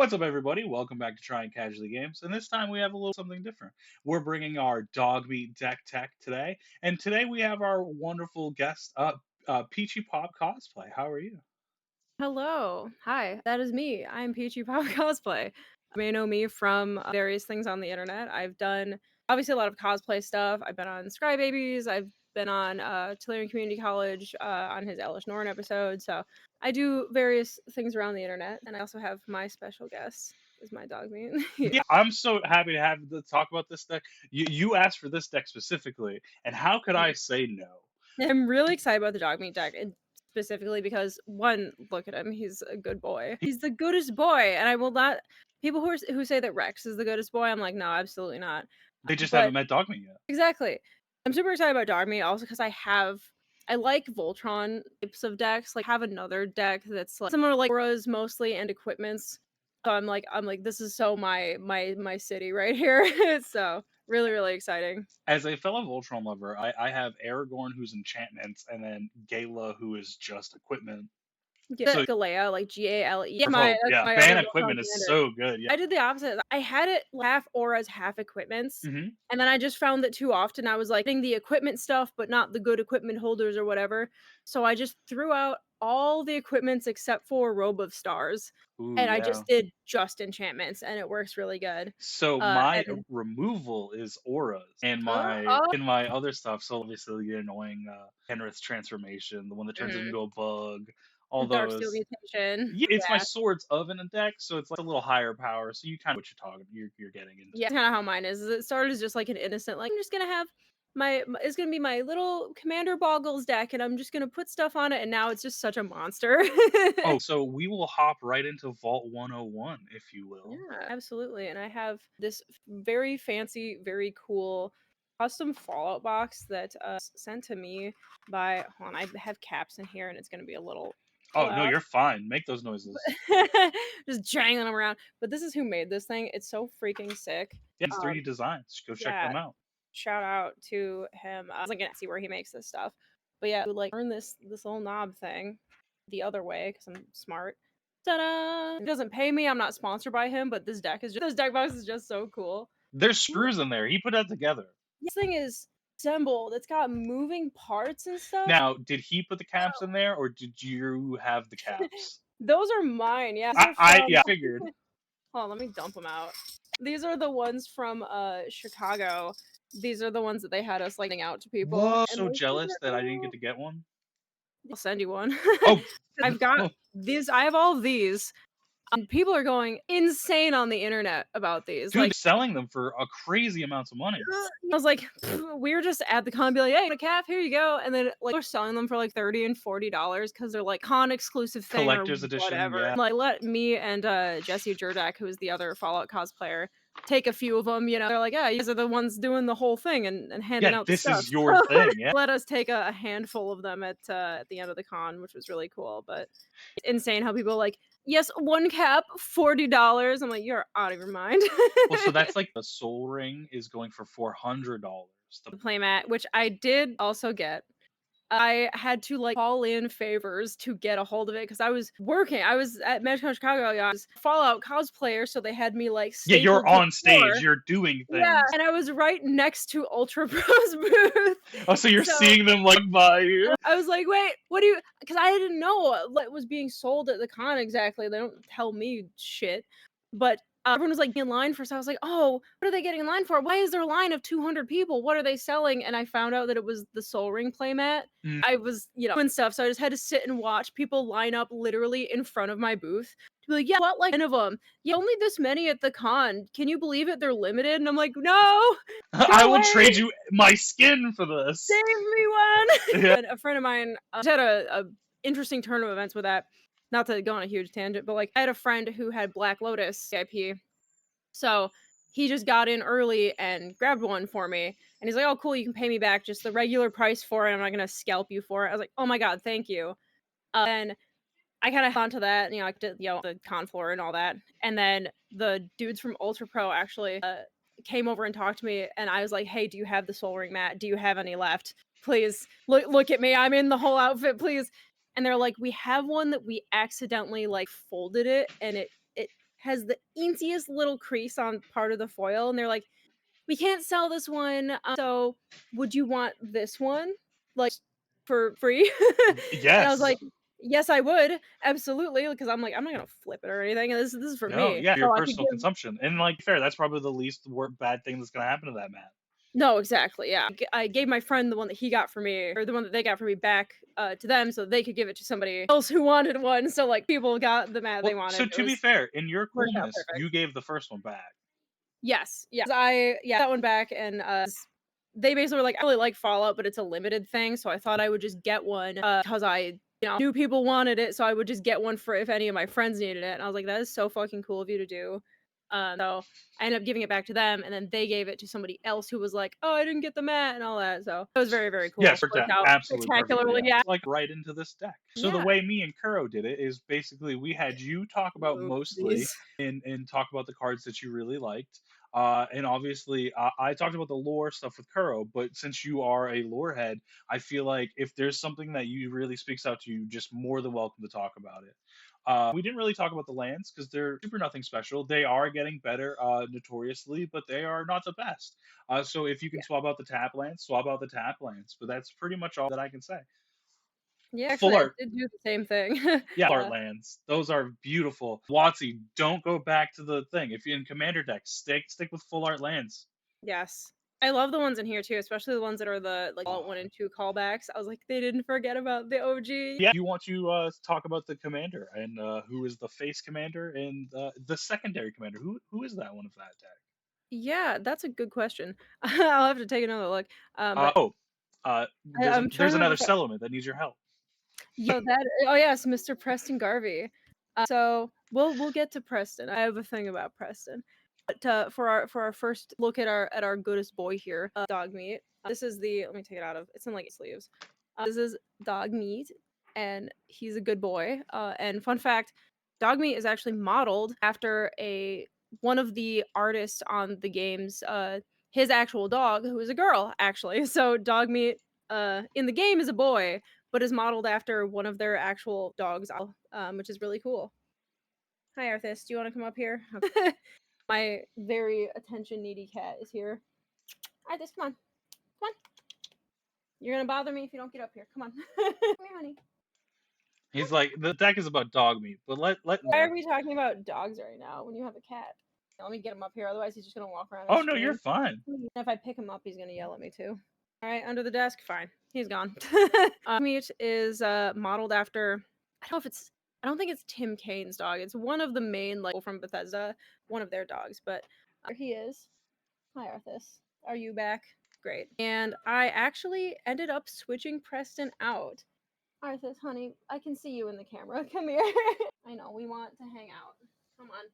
What's up, everybody? Welcome back to Trying Casually Games, and this time we have a little something different. We're bringing our dog meat deck tech today, and today we have our wonderful guest, Peachypop Cosplay. How are you? Hello. Hi, that is me. I'm Peachypop Cosplay. You may know me from various things on the internet. I've done obviously a lot of cosplay stuff. I've been on Babies. I've been on Tillerian Community College on his Elish Norn episode. So I do various things around the internet, and I also have my special guest is my dog meat. Yeah, I'm so happy to have to talk about this deck. You asked for this deck specifically, and how could I say no? I'm really excited about the dog meat deck, and specifically because one, look at him, he's a good boy. He's the goodest boy, and I will not. People who say that Rex is the goodest boy, I'm like, no, absolutely not. They just But haven't met Dog Meat yet. exactly, I'm super excited about dog meat also because I like Voltron types of decks. Like, have another deck that's like similar, like auras mostly and equipments. So I'm like, this is so my city right here. So really exciting. As a fellow Voltron lover, I have Aragorn, who's enchantments, and then Gala, who is just equipment. Yeah, So Galea, like Gale. Yeah, oh that's yeah, my other fan Voltron equipment is commander. so good. Yeah. I did the opposite. I had it half auras, half equipments, hmm and then I just found that too often I was like getting the equipment stuff, but not the good equipment holders or whatever. So I just threw out all the equipments except for Robe of Stars, Ooh, and I yeah. just did just enchantments, and it works really good. So my And removal is auras, and oh, my oh, in my other stuff. So obviously the annoying Penrith's transformation, the one that turns mhm. into a bug, all Darksteel those. mutation. Yeah, it's my Yeah. swords of an deck, so it's like a little higher power. So you kind of what you're getting into. Yeah, that's kinda how mine is. It started as just like an innocent, like, I'm just gonna have it's gonna be my little Commander Boggles deck, and I'm just gonna put stuff on it, and now it's just such a monster. Oh, so we will hop right into Vault 101, if you Yeah, will. absolutely, and I have this very fancy, very cool custom Fallout box that, sent to me by hold on, I have caps in here, and it's gonna be a little Oh no, loud. you're fine. Make those noises. Just jangling them around, but this is who made this thing. It's so freaking sick. Yeah, it's Um, 3D designs. Go check yeah. them out. Shout out to him. I was like gonna see where he makes this stuff, but yeah, like turn this little knob thing the other way because I'm smart. Ta-da! He doesn't pay me. I'm not sponsored by him, but this deck box is just so cool. There's screws in there. He put that together. This thing is assembled. It's got moving parts and stuff. Now, did he put the caps in there, or did you have the caps? Those are mine. Yeah, these are from. Yeah, figured. Hold on, let me dump them out. These are the ones from Chicago. These are the ones that they had us like out to people, Whoa, and so those things jealous that are I didn't get all to get one. I'll send you one. Oh, I've got these. I have all of these. People are going insane on the internet about these. dude, Like, selling them for a crazy amounts of money. I was like, we were just at the con, be like, hey, a calf, here you go. And then like we're selling them for like $30 and $40 because they're like con exclusive thing or Collector's edition, whatever. yeah. Like, let me and Jesse Jurdak, who is the other Fallout cosplayer, take a few of them. They're like, yeah, you guys are the ones doing the whole thing and handing Yeah, out the this stuff. is your thing, yeah. Let us take a handful of them at the end of the con, which was really cool. But it's insane how people are like, yes, one cap, $40. I'm like, you're out of your mind. Well, so that's like the Soul Ring is going for $400. The playmat, which I did also get. I had to like call in favors to get a hold of it because I was working. I was at MageCon Chicago. Yeah, I was Fallout cosplayer, so they had me like Yeah, you're stapled to the on stage, floor. you're doing Yeah, things. and I was right next to Ultra Pro's booth. Oh, so you're So seeing them like by you? I was like, wait, what do you? Because I didn't know what was being sold at the con exactly. They don't tell me shit. But everyone was like in line for, so I was like, oh, what are they getting in line for? Why is there a line of 200 people? What are they selling? And I found out that it was the Soul Ring playmat. Mm. I was, doing stuff, so I just had to sit and watch people line up literally in front of my booth to be like, yeah, what, like 10 of them? Yeah, only this many at the con. Can you believe it? They're limited. And I'm like, no, I go will away. trade you my skin for this. Save me one. Yeah. And a friend of mine just had a interesting turn of events with that. Not to go on a huge tangent, but like I had a friend who had Black Lotus CIP, so he just got in early and grabbed one for me. And he's like, "Oh, cool, you can pay me back just the regular price for it. I'm not gonna scalp you for it." I was like, "Oh my god, thank you." And I kind of onto that, like did, the con floor and all that. And then the dudes from Ultra Pro actually came over and talked to me, and I was like, "Hey, do you have the Soul Ring mat? Do you have any left? Please look at me. I'm in the whole outfit, please." And they're like, "We have one that we accidentally like folded it, and it has the easiest little crease on part of the foil, and they're like, "We can't sell this one, so would you want this one, like, for free?" And I was Yes. like, "Yes, I would, absolutely," because I'm like, "I'm not gonna flip it or anything, this is for No, me, yeah, your so I could personal give." consumption. And like fair, that's probably the least bad thing that's gonna happen to that mat. No, exactly, yeah. I gave my friend the one that he got for me, or the one that they got for me back, to them so they could give it to somebody else who wanted one, so, like, people got the mat they Well, so wanted. It to be was fair, in your worked out coolness, perfect. you gave the first one back. Yes, yes. That one back and, they basically were like, "I really like Fallout, but it's a limited thing," so I thought I would just get one, 'cause knew people wanted it, so I would just get one for if any of my friends needed it, and I was like, "That is so fucking cool of you to do." So I ended up giving it back to them, and then they gave it to somebody else who was like, "Oh, I didn't get the mat," and all that, so it was very, very cool. Yes, worked Worked out out absolutely perfectly. spectacularly, Yeah, yeah. it's like right into this deck. So the Yeah. way me and Kuro did it is basically we had you talk about Oh, mostly please. and talk about the cards that you really liked. And obviously, I talked about the lore stuff with Kuro, but since you are a lore head, I feel like if there's something that you really speaks out to you, just more than welcome to talk about it. We didn't really talk about the lands because they're super nothing special. They are getting better, notoriously, but they are not the best. So if you can Yeah. swap out the tap lands, swap out the tap lands. But that's pretty much all that I can say. Yeah, Full actually, I art, did do the same thing. yeah, full art lands. Those are beautiful. Watsy, don't go back to the thing. If you're in commander decks, stick with full art lands. Yes. I love the ones in here too, especially the ones that are the, like, Fallout Oh. 1 and 2 callbacks. I was like, "They didn't forget about the OG." Yeah, you want to talk about the commander and who is the face commander and the secondary commander? Who is that one of that deck? Yeah, that's a good question. I'll have to take another look. But Oh, I'm trying there's to remember another if I settlement that needs your help. Yo, that oh, yes, Mr. Preston Garvey. So we'll get to Preston. I have a thing about Preston. But, for our first look at our goodest boy here, dog meat. This is the let me take it out of it's in, like, sleeves. This is dog meat, and he's a good boy. And fun fact, dog meat is actually modeled after a one of the artists on the games, his actual dog, who is a girl, actually. So dog meat, in the game is a boy, but is modeled after one of their actual dogs, which is really cool. Hi, Arthas. Do you want to come up here? Okay. My very attention needy cat is here. Arthas, come on. Come on. You're going to bother me if you don't get up here. Come on. Come here, honey. He's like the deck is about dog meat, but let Why no. are we talking about dogs right now when you have a cat? Let me get him up here. Otherwise, he's just going to walk around and Oh no, you're scream. fine. And if I pick him up, he's going to yell at me too. All right, under the desk. Fine. He's gone. Meat is modeled after. I don't know if it's. I don't think it's Tim Kane's dog. It's one of the main, like, from Bethesda, one of their dogs. But here he is. Hi, Arthas. Are you back? Great. And I actually ended up switching Preston out. Arthas, honey, I can see you in the camera. Come here. I know we want to hang out. Come on.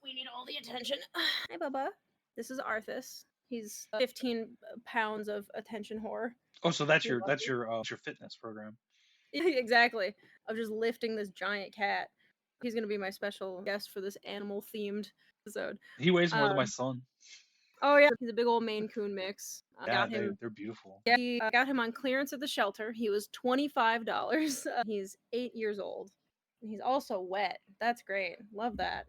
We need all the attention. Hi, Bubba. This is Arthas. He's 15 pounds of attention whore. Oh, so He loves it. that's your fitness program. Exactly. Of just lifting this giant cat. He's gonna be my special guest for this animal themed episode. He weighs more than my Um, son. oh yeah, he's a big old Maine Coon mix. Yeah, they're beautiful. Yeah, got him on clearance at the shelter. He was $25. He's 8 years old, and he's also wet. That's great. Love that.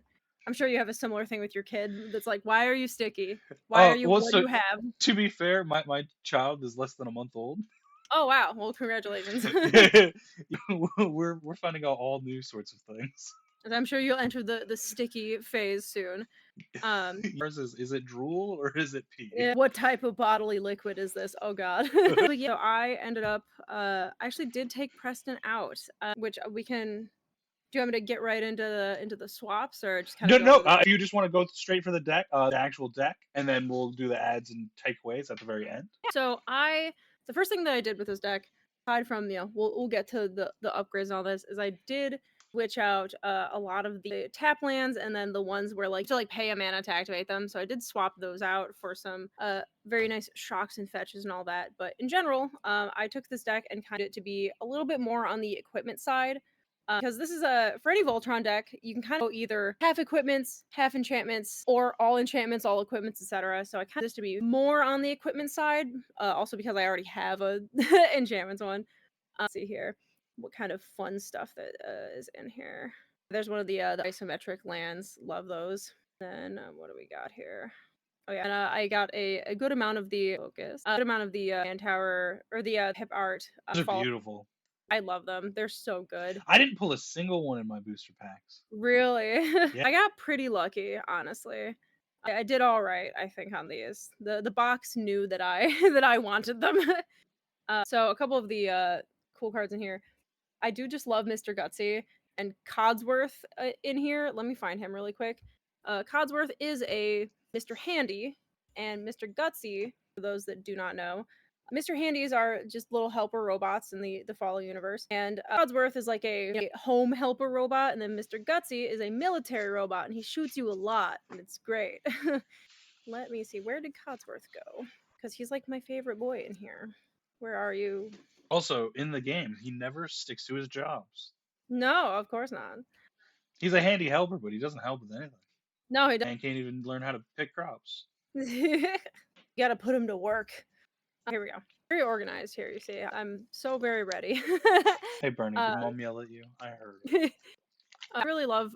I'm sure you have a similar thing with your kid. That's like, why are you sticky? Why are Oh you? well, What do so you have? to be fair, my child is less than a month old. Oh wow. Well, congratulations. We're finding out all new sorts of things. And I'm sure you'll enter the sticky phase soon. Yours is it drool or is it pee? Yeah, what type of bodily liquid is this? Oh god. But yeah, I ended up I actually did take Preston out, which we can do you want me to get right into the swaps or just kind No, of go no. over the You just want to go straight for the deck, the actual deck, and then we'll do the ads and takeaways at the very end. So the first thing that I did with this deck, aside from we'll get to the upgrades and all this, is I did switch out a lot of the tap lands and then the ones where like to like pay a mana to activate them. So I did swap those out for some very nice shocks and fetches and all that. But in general, I took this deck and kind of it to be a little bit more on the equipment side. Because this is a for any Voltron deck, you can kind of go either half equipments, half enchantments, or all enchantments, all equipments, etc. So I kind of this to be more on the equipment side, also because I already have a enchantments one. Let's see here, what kind of fun stuff that is in here. There's one of the isometric lands. Love those. Then what do we got here? Oh yeah, and I got a good amount of the focus, a good amount of the man tower or the hip art. Those are Fall. beautiful. I love them. They're so good. I didn't pull a single one in my booster packs. Really, Yeah. I got pretty lucky, honestly. I did all right, I think, on these. The box knew that I that I wanted them. So a couple of the cool cards in here. I do just love Mr. Gutsy and Codsworth in here. Let me find him really quick. Codsworth is a Mr. Handy, and Mr. Gutsy, for those that do not know, Mr. Handies are just little helper robots in the Follow universe, and Codsworth is like a home helper robot, and then Mr. Gutsy is a military robot, and he shoots you a lot, and it's great. Let me see, where did Codsworth go? Because he's like my favorite boy in here. Where are you? Also, in the game, he never sticks to his jobs. No, of course not. He's a handy helper, but he doesn't help with anything. No, he doesn't. And can't even learn how to pick crops. You gotta put him to work. Here we go. Very organized here, you see. I'm so very ready. Hey, Bernie, did Mom yell at you? I heard. I really love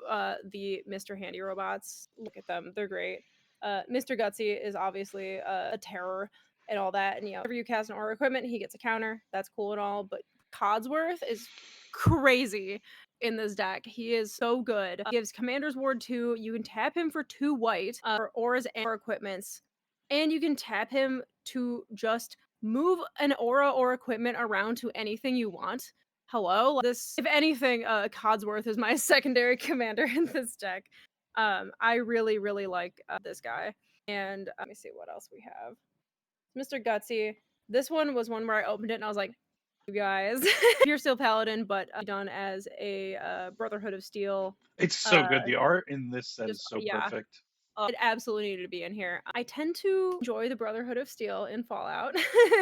the Mr. Handy robots. Look at them. They're great. Mr. Gutsy is obviously a terror and all that. And, whenever you cast an aura equipment, he gets a counter. That's cool and all. But Codsworth is crazy in this deck. He is so good. He gives Commander's Ward 2. You can tap him for 2 white for auras and aura equipments. And you can tap him to just move an aura or equipment around to anything you want. Hello? This, if anything, Codsworth is my secondary commander in this deck. I really, really like this guy. And let me see what else we have. Mr. Gutsy. This one was one where I opened it and I was like, you guys. Pure Steel Paladin, but done as a Brotherhood of Steel. It's so good. The art in this set is so perfect. It absolutely needed to be in here. I tend to enjoy the Brotherhood of Steel in Fallout.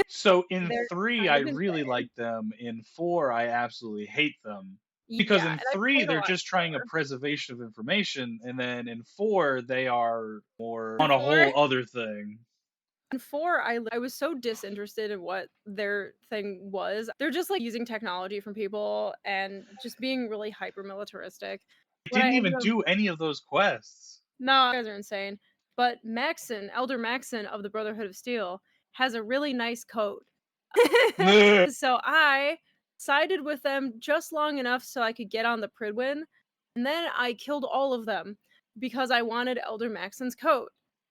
So in 3, I really like them. In 4, I absolutely hate them. Because in 3, they're just trying a preservation of information, and then in 4, they are more on a whole other thing. In 4, I was so disinterested in what their thing was. They're just like using technology from people and just being really hyper militaristic. They didn't even do any of those quests. No, you guys are insane. But Maxon, Elder Maxon of the Brotherhood of Steel, has a really nice coat. So I sided with them just long enough so I could get on the Pridwin, and then I killed all of them because I wanted Elder Maxon's coat.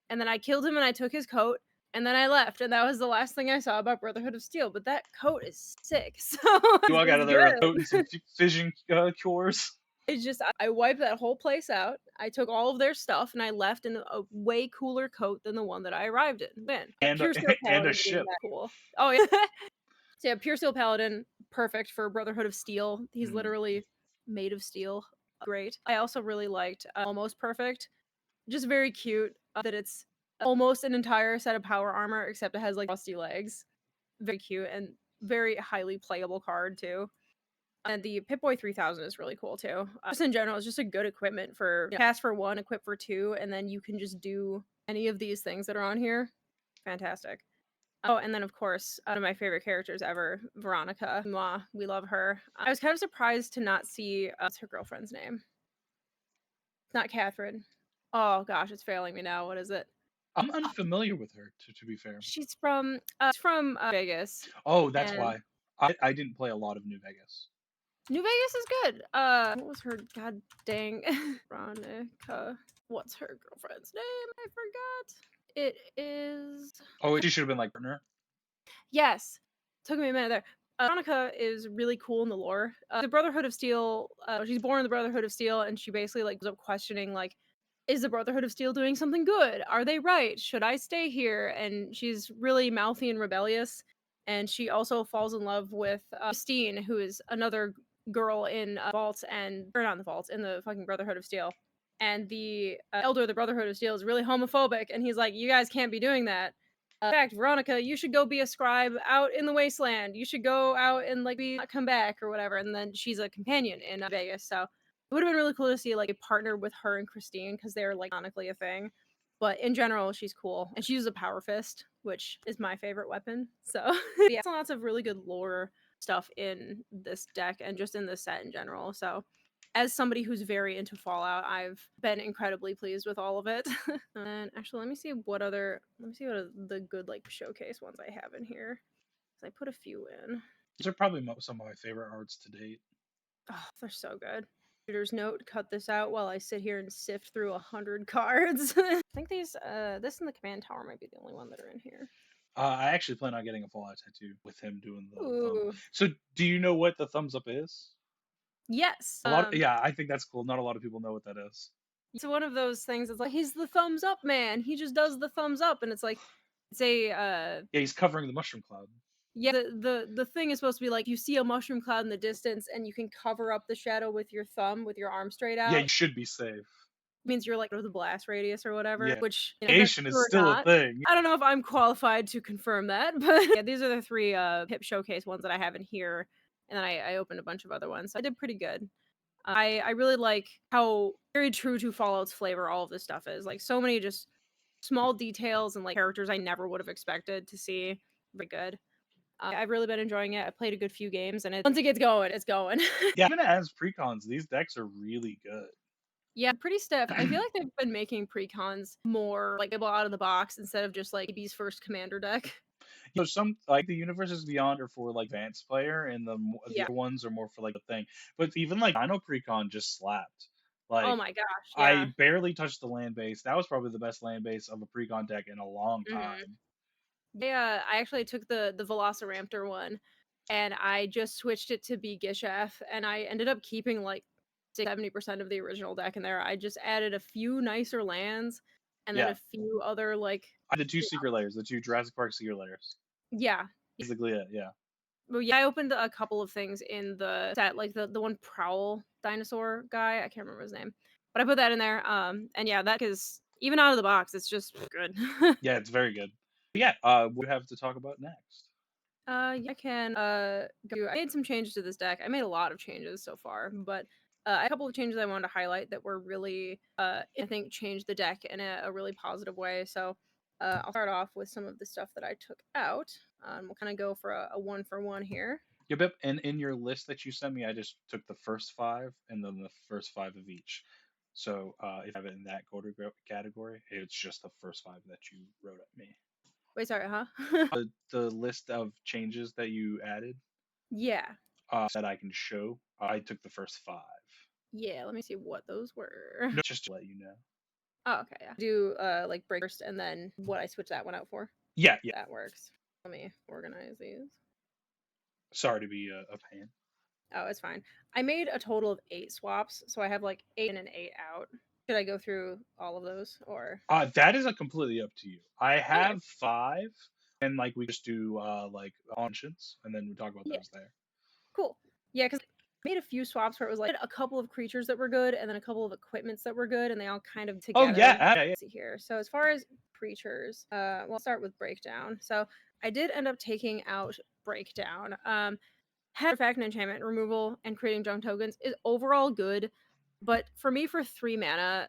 And then I killed him and I took his coat, and then I left, and that was the last thing I saw about Brotherhood of Steel. But that coat is sick. So you walk out of there with a coat and some fission cures. It's just, I wiped that whole place out. I took all of their stuff and I left in a way cooler coat than the one that I arrived in. And a ship. Cool. Oh yeah. So yeah, Pure Steel Paladin, perfect for Brotherhood of Steel. He's literally made of steel. Great. I also really liked Almost Perfect. Just very cute that it's almost an entire set of power armor, except it has like rusty legs. Very cute and very highly playable card too. And the Pip-Boy 3000 is really cool too. Just in general, it's just a good equipment for cast for 1, equip for 2, and then you can just do any of these things that are on here. Fantastic. Oh, and then of course, one of my favorite characters ever, Veronica. Mwah, we love her. I was kind of surprised to not see what's her girlfriend's name. It's not Catherine. Oh gosh, it's failing me now. What is it? I'm unfamiliar with her, to be fair. She's from Vegas. Oh, that's why. I didn't play a lot of New Vegas. New Vegas is good. What was her god dang Veronica? What's her girlfriend's name? I forgot. It is. Oh, she should have been like partner. Yes. Took me a minute there. Veronica is really cool in the lore. The Brotherhood of Steel. She's born in the Brotherhood of Steel, and she basically like was up questioning like, is the Brotherhood of Steel doing something good? Are they right? Should I stay here? And she's really mouthy and rebellious. And she also falls in love with Christine, who is another girl in vaults and or not in the vaults in the fucking Brotherhood of Steel. And the elder of the Brotherhood of Steel is really homophobic, and he's like, you guys can't be doing that. In fact, Veronica, you should go be a scribe out in the wasteland. You should go out and like come back or whatever. And then she's a companion in Vegas, so it would have been really cool to see like a partner with her and Christine because they're like canonically a thing. But in general, she's cool, and she uses a power fist, which is my favorite weapon. So yeah, lots of really good lore stuff in this deck and just in this set in general. So as somebody who's very into Fallout, I've been incredibly pleased with all of it. And actually, let me see what are the good like showcase ones I have in here. 'Cause I put a few in. These are probably some of my favorite arts to date. Oh, they're so good. Editor's note: cut this out while I sit here and sift through 100 cards. I think this and the command tower might be the only one that are in here. I actually plan on getting a Fallout tattoo with him doing the thumb. Ooh, So, do you know what the thumbs up is? yes. Yeah, I think that's cool. Not a lot of people know what that is. It's one of those things. It's like he's the thumbs up man. He just does the thumbs up, and it's like it's a Yeah, he's covering the mushroom cloud. yeah. The thing is supposed to be like you see a mushroom cloud in the distance, and you can cover up the shadow with your thumb with your arm straight Yeah, out. you should be safe. Means you're like the blast radius or whatever, Yeah, which that's Asian is true or still a not. thing. I don't know if I'm qualified to confirm that, but yeah, these are the three hip showcase ones that I have in here, and then I opened a bunch of other ones. So I did pretty good. I really like how very true to Fallout's flavor all of this stuff is. Like so many just small details and like characters I never would have expected to see. Very good. I've really been enjoying it. I played a good few games, and once it gets going, it's going. Yeah, even as precons, these decks are really good. Yeah, pretty stiff. I feel like they've been making precons more like able out of the box instead of just like BB's first commander deck. You know, some like the Universes Beyond are for like advanced player, and the Yeah. other ones are more for like the thing. But even like Dino Precon just slapped. Oh Like my gosh, yeah. I barely touched the land base. That was probably the best land base of a precon deck in a long Mhm. time. Yeah, I actually took the Velociraptor one, and I just switched it to be Gishaf, and I ended up keeping like 70% of the original deck in there. I just added a few nicer lands, and then Yeah, a few other like the two yeah, secret layers, the two Jurassic Park secret layers. yeah. Basically it. Yeah. Well, yeah, I opened a couple of things in the set, like the one Prowl dinosaur guy. I can't remember his name, but I put that in there. And yeah, that is even out of the box, it's just good. Yeah, it's very good. But yeah, what do you have to talk about next? Yeah, I can go. I made some changes to this deck. I made a lot of changes so far, but a couple of changes I wanted to highlight that were really, I think, changed the deck in a really positive way. So I'll start off with some of the stuff that I took out. We'll kind of go for a one for one here. Yep, yep. And in your list that you sent me, I just took the first five and then the first five of each. So if you have it in that category, it's just the first five that you wrote at me. Wait, sorry, huh? The list of changes that you added Yeah. that I can show, I took the first five. Yeah, let me see what those were. No, just to let you know. Oh, okay, yeah. Do like break first and then what I switch that one out for. Yeah, yeah. That works. Let me organize these. Sorry to be a pain. Oh, it's fine. I made a total of 8 swaps, so I have like 8 in and 8 out. Should I go through all of those or That is a completely up to you. I okay, have five, and like we just do like ancients, and then we talk about yeah, those there. cool. Yeah, because I made a few swaps where it was like a couple of creatures that were good and then a couple of equipments that were good and they all kind of Oh together. yeah, yeah, yeah. Let's see here. So as far as creatures, we'll start with breakdown. So I did end up taking out breakdown. Had effect and enchantment removal and creating junk tokens is overall good, but for me, for 3 mana,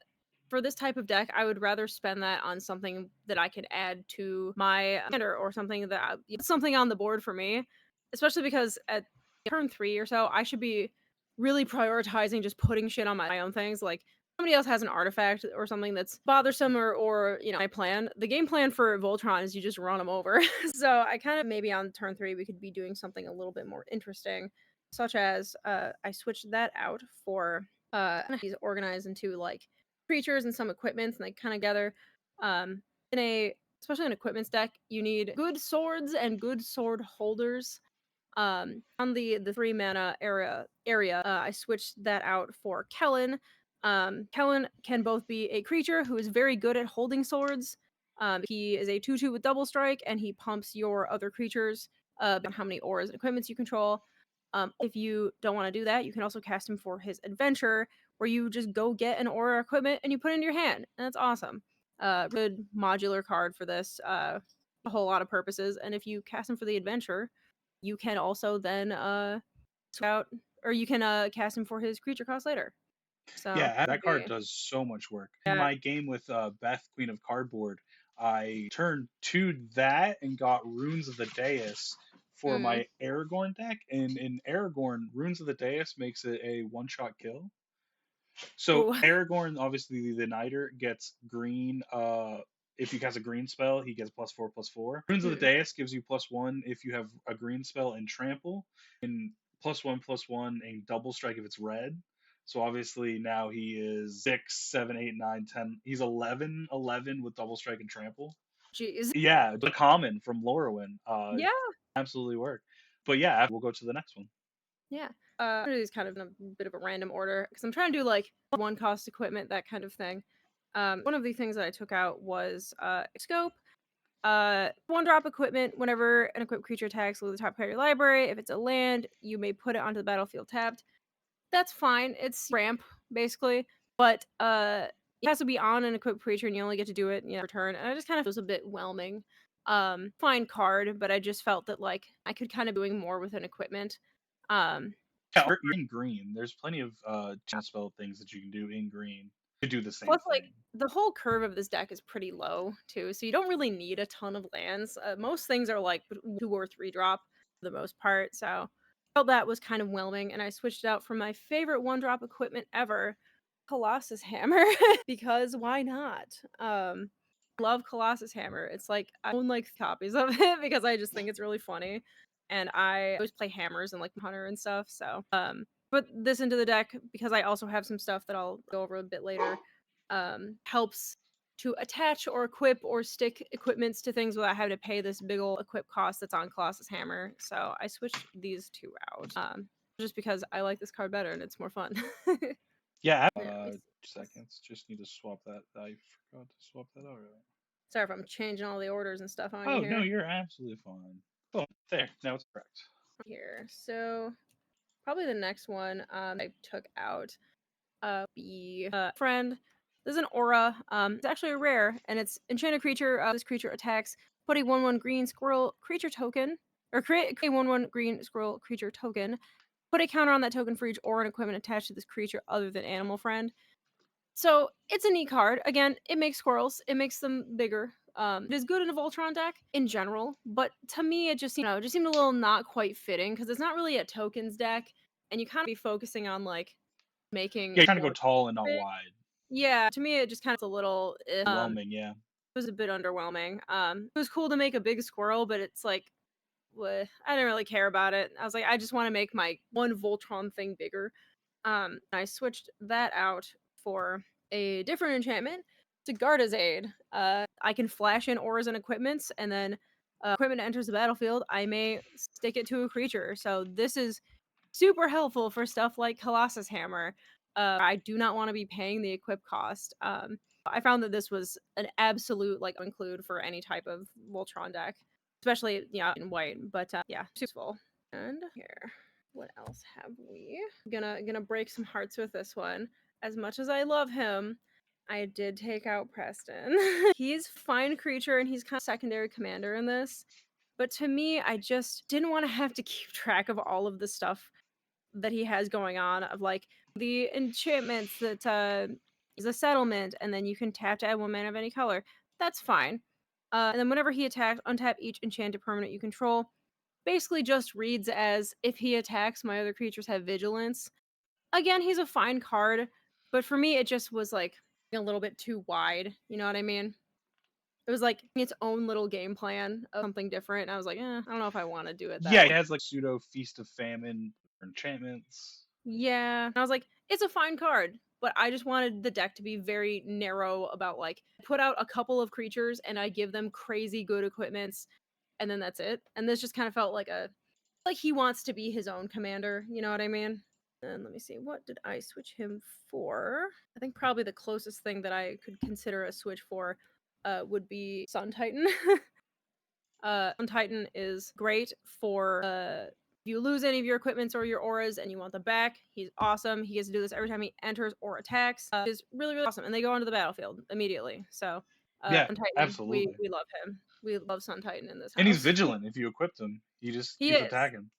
for this type of deck, I would rather spend that on something that I can add to my commander or something that something on the board for me. Especially because at turn 3 or so, I should be really prioritizing just putting shit on my own things. Like somebody else has an artifact or something that's bothersome or my plan. The game plan for Voltron is you just run them over. So I kind of maybe on turn 3 we could be doing something a little bit more interesting, such as I switched that out for he's organized into like creatures and some equipments and they kind of gather in a especially an equipments deck you need good swords and good sword holders. On the 3 mana area, I switched that out for Kellen. Kellen can both be a creature who is very good at holding swords. He is a 2/2 with double strike, and he pumps your other creatures on how many auras and equipments you control. If you don't want to do that, you can also cast him for his adventure, where you just go get an aura equipment and you put it in your hand, and that's awesome. Good modular card for this. A whole lot of purposes, and if you cast him for the adventure, you can also then switch out or you can cast him for his creature cost later. So Yeah, would that card be does so much work. In yeah. my game with Beth, Queen of Cardboard, I turned to that and got Runes of the Dais for Mm. my Aragorn deck. And in Aragorn, Runes of the Dais makes it a one-shot kill. So Ooh. Aragorn, obviously the Niter, gets green. If he has a green spell, he gets +4/+4. Runes of the Hmm. Dais gives you +1 if you have a green spell and trample, and +1/+1 and double strike if it's red. So obviously now he is 6, 7, 8, 9, 10. He's 11 with double strike and trample. Jeez. Yeah, the common from Lorwyn. Yeah. Absolutely work. But yeah, we'll go to the next one. Yeah. It is kind of in a bit of a random order because I'm trying to do like one cost equipment, that kind of thing. One of the things that I took out was scope. One drop equipment. Whenever an equipped creature attacks with the top card of your library, if it's a land, you may put it onto the battlefield tapped. That's fine. It's ramp basically, but it has to be on an equipped creature, and you only get to do it, per turn. And I just kind of was a bit whelming. Fine card, but I just felt that like I could kind of doing more with an equipment. Um, Yeah, or you're in green. There's plenty of channel spell things that you can do in green to do the same Plus, like, thing. the whole curve of this deck is pretty low too, so you don't really need a ton of lands. Most things are like 2 or 3 drop for the most part, so I felt that was kind of whelming, and I switched it out from my favorite 1 drop equipment ever, Colossus Hammer, because why not? Love Colossus Hammer. It's like I own like copies of it because I just think it's really funny, and I always play hammers and like Hunter and stuff, so put this into the deck because I also have some stuff that I'll go over a bit later. Helps to attach or equip or stick equipments to things without having to pay this big ol' equip cost that's on Colossus Hammer. So I switched these 2 out, just because I like this card better and it's more fun. Yeah, Here, let me see this. seconds. Just need to swap that. I forgot to swap that out. Sorry if I'm changing all the orders and stuff on you Oh no, here. you're absolutely fine. Oh, there. Now it's correct. Here, so probably the next one I took out be friend. There's an aura. It's actually a rare, and it's enchanted creature. This creature attacks. Put a 1/1 green squirrel creature token, or create a 1/1 green squirrel creature token. Put a counter on that token for each aura and equipment attached to this creature other than animal friend. So it's a neat card. Again, it makes squirrels. It makes them bigger. It is good in a Voltron deck in general, but to me, it just it just seemed a little not quite fitting because it's not really a tokens deck, and you kind of be focusing on like making Yeah, you kind of go more tall and not big. wide. Yeah, to me, it just kind of a little, Whelming, yeah. it was a bit underwhelming. It was cool to make a big squirrel, but it's like, I didn't really care about it. I was like, I just want to make my one Voltron thing bigger. I switched that out for a different enchantment to Garda's Aid. I can flash in auras and equipments, and then equipment enters the battlefield. I may stick it to a creature. So this is super helpful for stuff like Colossus Hammer. I do not want to be paying the equip cost. I found that this was an absolute like include for any type of Voltron deck, especially in white. But yeah, useful. And here, what else have we? Gonna break some hearts with this one. As much as I love him, I did take out Preston. He's fine creature and he's kind of secondary commander in this. But to me, I just didn't want to have to keep track of all of the stuff that he has going on of like the enchantments that is a settlement, and then you can tap to add 1 mana of any color. That's fine. And then whenever he attacks, untap each enchanted permanent you control. Basically, just reads as if he attacks, my other creatures have vigilance. Again, he's a fine card, but for me, it just was like a little bit too wide. You know what I mean? It was like its own little game plan of something different. And I was like, I don't know if I want to do it Yeah, that it way. has like pseudo feast of famine enchantments. Yeah. And I was like, it's a fine card, but I just wanted the deck to be very narrow about like put out a couple of creatures and I give them crazy good equipments and then that's it. And this just kind of felt like he wants to be his own commander, you know what I mean? And let me see, what did I switch him for? I think probably the closest thing that I could consider a switch for would be Sun Titan. Sun Titan is great for if you lose any of your equipments or your auras and you want them back. He's awesome. He gets to do this every time he enters or attacks. Is really really awesome, and they go onto the battlefield immediately. So Yeah, Sun Titan, we absolutely. we love him. We love Sun Titan in this And he's house. vigilant if you equipped him. You just He keep is. attacking.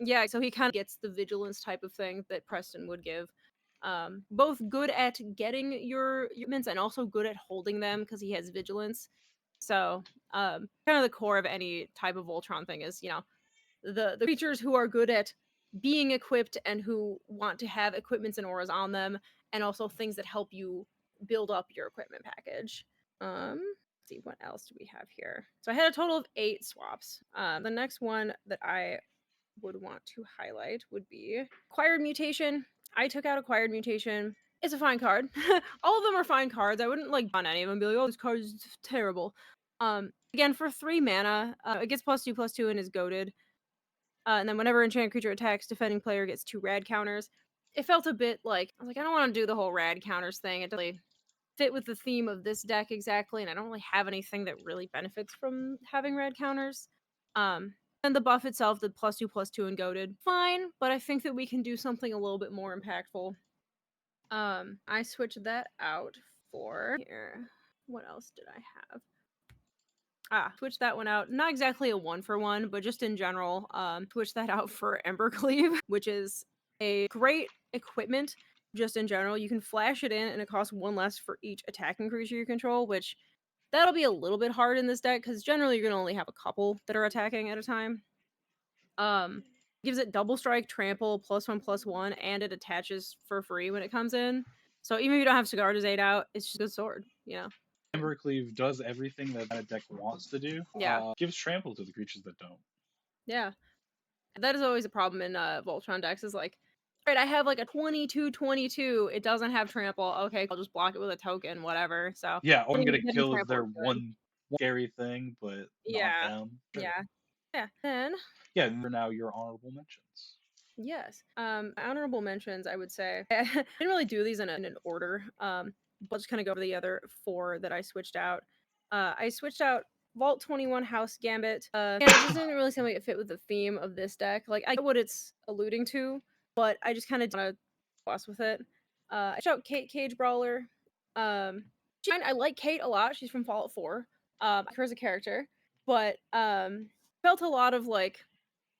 Yeah, so he kind of gets the vigilance type of thing that Preston would give. Both good at getting your humans and also good at holding them because he has vigilance. So, kind of the core of any type of Voltron thing is, the creatures who are good at being equipped and who want to have equipments and auras on them, and also things that help you build up your equipment package. Let's see, what else do we have here? So I had a total of 8 swaps. The next one that I would want to highlight would be Acquired Mutation. I took out Acquired Mutation. It's a fine card. All of them are fine cards. I wouldn't like on any of them and be like, oh, this card is terrible. Again, for 3 mana, it gets +2/+2 and is goaded. And then whenever enchanted creature attacks, defending player gets 2 rad counters. It felt a bit like I was like, I don't want to do the whole rad counters thing. It doesn't really fit with the theme of this deck exactly, and I don't really have anything that really benefits from having rad counters. And the buff itself, the +2/+2 and goaded, fine, but I think that we can do something a little bit more impactful. I switched that out for here. What else did I have? Switch that one out. Not exactly a 1-for-1, but just in general, switch that out for Embercleave, which is a great equipment just in general. You can flash it in and it costs 1 less for each attacking creature you control, which that'll be a little bit hard in this deck because generally you're gonna only have a couple that are attacking at a time. Gives it double strike, trample, +1/+1, and it attaches for free when it comes in. So even if you don't have Sigarda's 8 out, it's just a good sword, you know? Embercleave does everything that that deck wants to do. Yeah. Gives trample to the creatures that don't. Yeah. That is always a problem in Voltron decks is like, right, I have like a 22/22. It doesn't have trample. Okay, I'll just block it with a token, whatever. So Yeah, all I'm gonna getting kill is trample their is good. one scary thing, but knock Yeah. down. Sure. Yeah. Yeah. Then Yeah, and for now your honorable mentions. yes. Honorable mentions, I would say. I didn't really do these in an order. But just kind of go over the other 4 that I switched out. I switched out Vault 21 House Gambit. Yeah, it just didn't really seem like it fit with the theme of this deck. Like I get what it's alluding to, but I just kind of want to fuss with it. I switched out Kate Cage Brawler. I like Kate a lot. She's from Fallout 4. I like her as a character, but felt a lot of like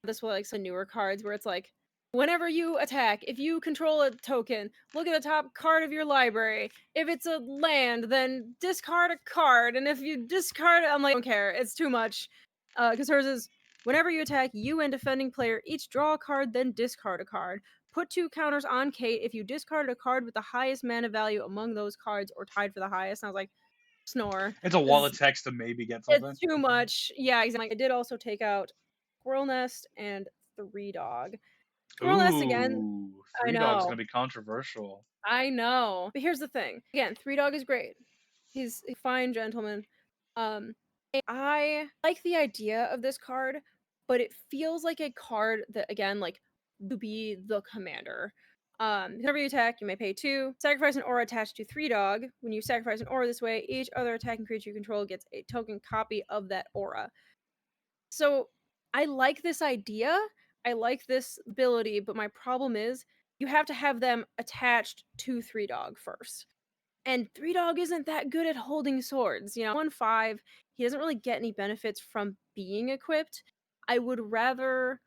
this with like some newer cards where it's like whenever you attack, if you control a token, look at the top card of your library. If it's a land, then discard a card. And if you discard it, I'm like, I don't care. It's too much. Because hers is whenever you attack, you and defending player each draw a card, then discard a card. Put 2 counters on Kate if you discarded a card with the highest mana value among those cards or tied for the highest. And I was like, snore. It's a wall of text to maybe get something. It's too much. Yeah, exactly. I did also take out Squirrel Nest and 3 Dog. Squirrel Nest again. Ooh, I 3 Dog's know. gonna be controversial. I know. But here's the thing. Again, 3 Dog is great. He's a fine gentleman. I like the idea of this card, but it feels like a card that again, like, to be the commander. Whenever you attack, you may pay 2. Sacrifice an aura attached to 3 Dog. When you sacrifice an aura this way, each other attacking creature you control gets a token copy of that aura. So I like this idea. I like this ability, but my problem is you have to have them attached to 3 Dog first. And 3 Dog isn't that good at holding swords. You know, 1/5, he doesn't really get any benefits from being equipped. I would rather,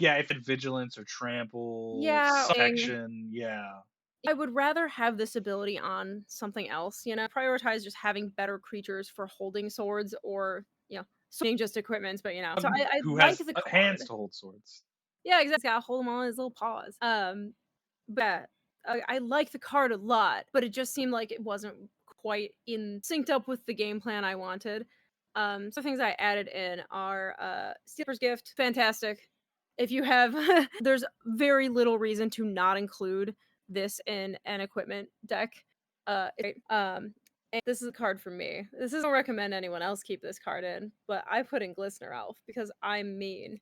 Yeah, if it's vigilance or trample, yeah, protection, yeah. I would rather have this ability on something else, you know, prioritize just having better creatures for holding swords or, you know, swinging just equipments, but you know. So I Who like has the hands card. to hold swords? Yeah, exactly. He's gotta hold him on his little paws. But yeah, I like the card a lot, but it just seemed like it wasn't quite in synced up with the game plan I wanted. So things I added in are Steeler's Gift, fantastic. If you have, there's very little reason to not include this in an equipment deck. And this is a card for me. This isn't recommend anyone else keep this card in, but I put in Glistener Elf because I'm mean.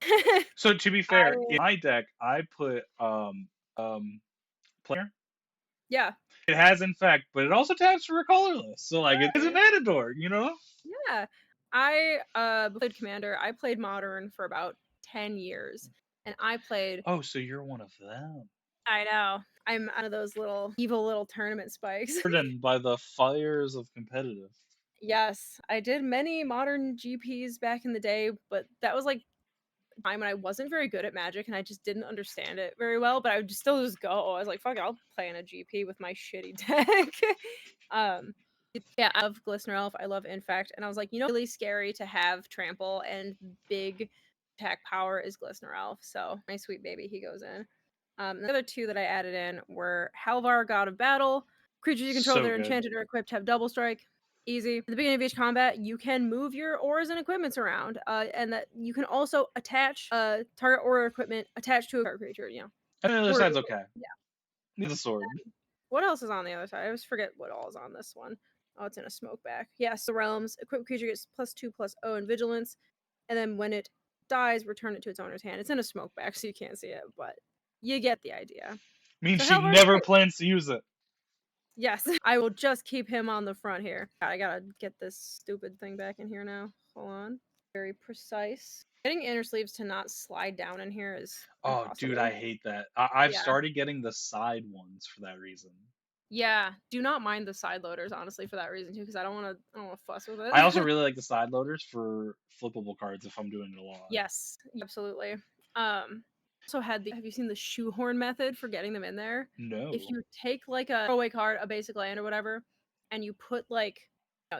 So to be I fair, in my deck, I put um player. yeah. It has in fact, but it also taps for a colorless. So like it is a Right. matador, you know? Yeah. I played Commander. I played Modern for about 10 years. And I played Oh, so you're one of them. I know. I'm one of those little evil little tournament spikes. Burdened by the fires of competitive. Yes, I did many Modern GPs back in the day, but that was like a time when I wasn't very good at Magic and I just didn't understand it very well, but I would just still just go. I was like, fuck it, I'll play in a GP with my shitty deck. um Yeah, I love Glistener Elf. I love Infect. And I was like, you know, really scary to have trample and big attack power is Glistener Elf. So my sweet baby, he goes in. The other two that I added in were Halvar, God of Battle. Creatures you control that So are good. enchanted or equipped have double strike. Easy. At the beginning of each combat, you can move your auras and equipments around, and that you can also attach target aura or equipment attached to a card creature. And the other Or side's okay. yeah. Needs a sword. What else is on the other side? I always forget what all is on this one. Oh, it's in a smoke back. Yes, the realms. Equipped creature gets +2/+0 in vigilance, and then when it dies, return it to its owner's hand. It's in a smoke back, so you can't see it, but you get the idea. Means So she Halvar's never great. plans to use it. Yes, I will just keep him on the front here. I gotta get this stupid thing back in here now. Hold on. Very precise. Getting inner sleeves to not slide down in here is Oh, dude, impossible. I hate that. I've Yeah. started getting the side ones for that reason. Yeah. Do not mind the side loaders, honestly, for that reason too, because I don't wanna fuss with I also it. really like the side loaders for flippable cards if I'm doing it a lot. Yes, absolutely. Also had the have you seen the shoehorn method for getting them in there? If No. you take like a throwaway card, a basic land or whatever, and you put like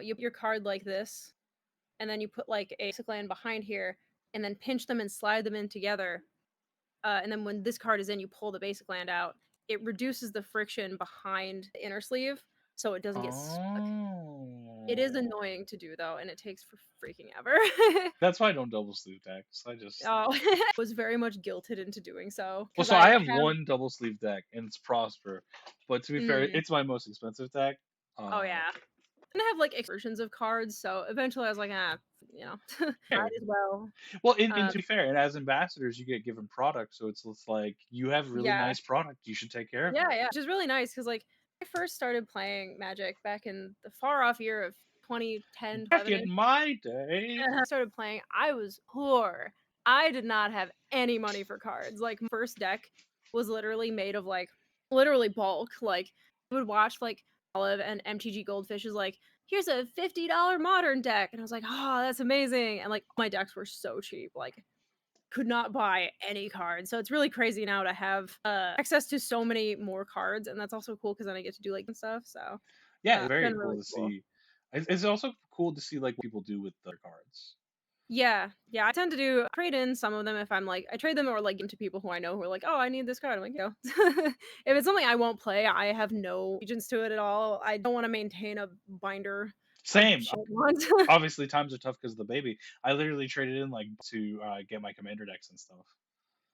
you put your card like this, and then you put like a basic land behind here, and then pinch them and slide them in together. And then when this card is in, you pull the basic land out. It reduces the friction behind the inner sleeve, so it doesn't get stuck. It is Oh. annoying to do though, and it takes for freaking ever. That's why I don't double sleeve decks. I just Oh, was very much guilted into doing so well, because so I I have have. one double sleeve deck and it's Prosper, but to be fair, Mm, it's my most expensive deck. oh yeah, and I have like versions of cards, so eventually I was like, you know, might Fair. as well. Well, and Um, to be fair, and as ambassadors, you get given products, so it's like you have really yeah, nice product. You should take care of yeah, it. yeah, which is really nice because like I first started playing Magic back in the far off year of 2010, Back 11 in ish. my day, I started playing. I was poor. I did not have any money for cards. Like my first deck was literally made of like literally bulk. Like I would watch like Olive and MTG Goldfish is like, here's a $50 modern deck. And I was like, oh, that's amazing. And like my decks were so cheap. Like could not buy any cards. So it's really crazy now to have access to so many more cards. And that's also cool because then I get to do like and stuff. So yeah, it's it's very been really cool to cool. see. It's also cool to see like what people do with their cards. Yeah, yeah, I tend to do trade in some of them if I'm like I trade them or like into people who I know who are like, "Oh, I need this card." I'm like, "Yo." If it's something I won't play, I have no allegiance to it at all. I don't want to maintain a binder of Same. shit ones. Obviously, times are tough because of the baby. I literally traded in like to get my commander decks and stuff.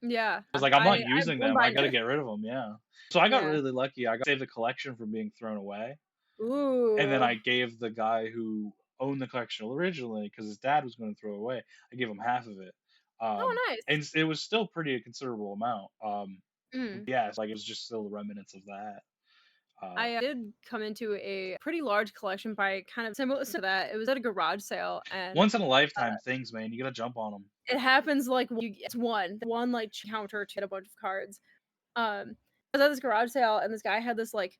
Yeah, I was like, I'm I not have using one them. I got to binder. get rid of them. Yeah. So I got Yeah. really lucky. I got saved the collection from being thrown away, and then Ooh. I gave the guy who owned the collection originally because his dad was going to throw it away. I gave him half of it, Oh, nice. and it was still pretty a considerable amount. Mm. Yeah, it's like it was just still the remnants of that. I did come into a pretty large collection by kind of similar to that. It was at a garage sale, and Once in a lifetime things, man. You got to jump on them. it happens like it's one like counter to get a bunch of cards. I was at this garage sale and this guy had this like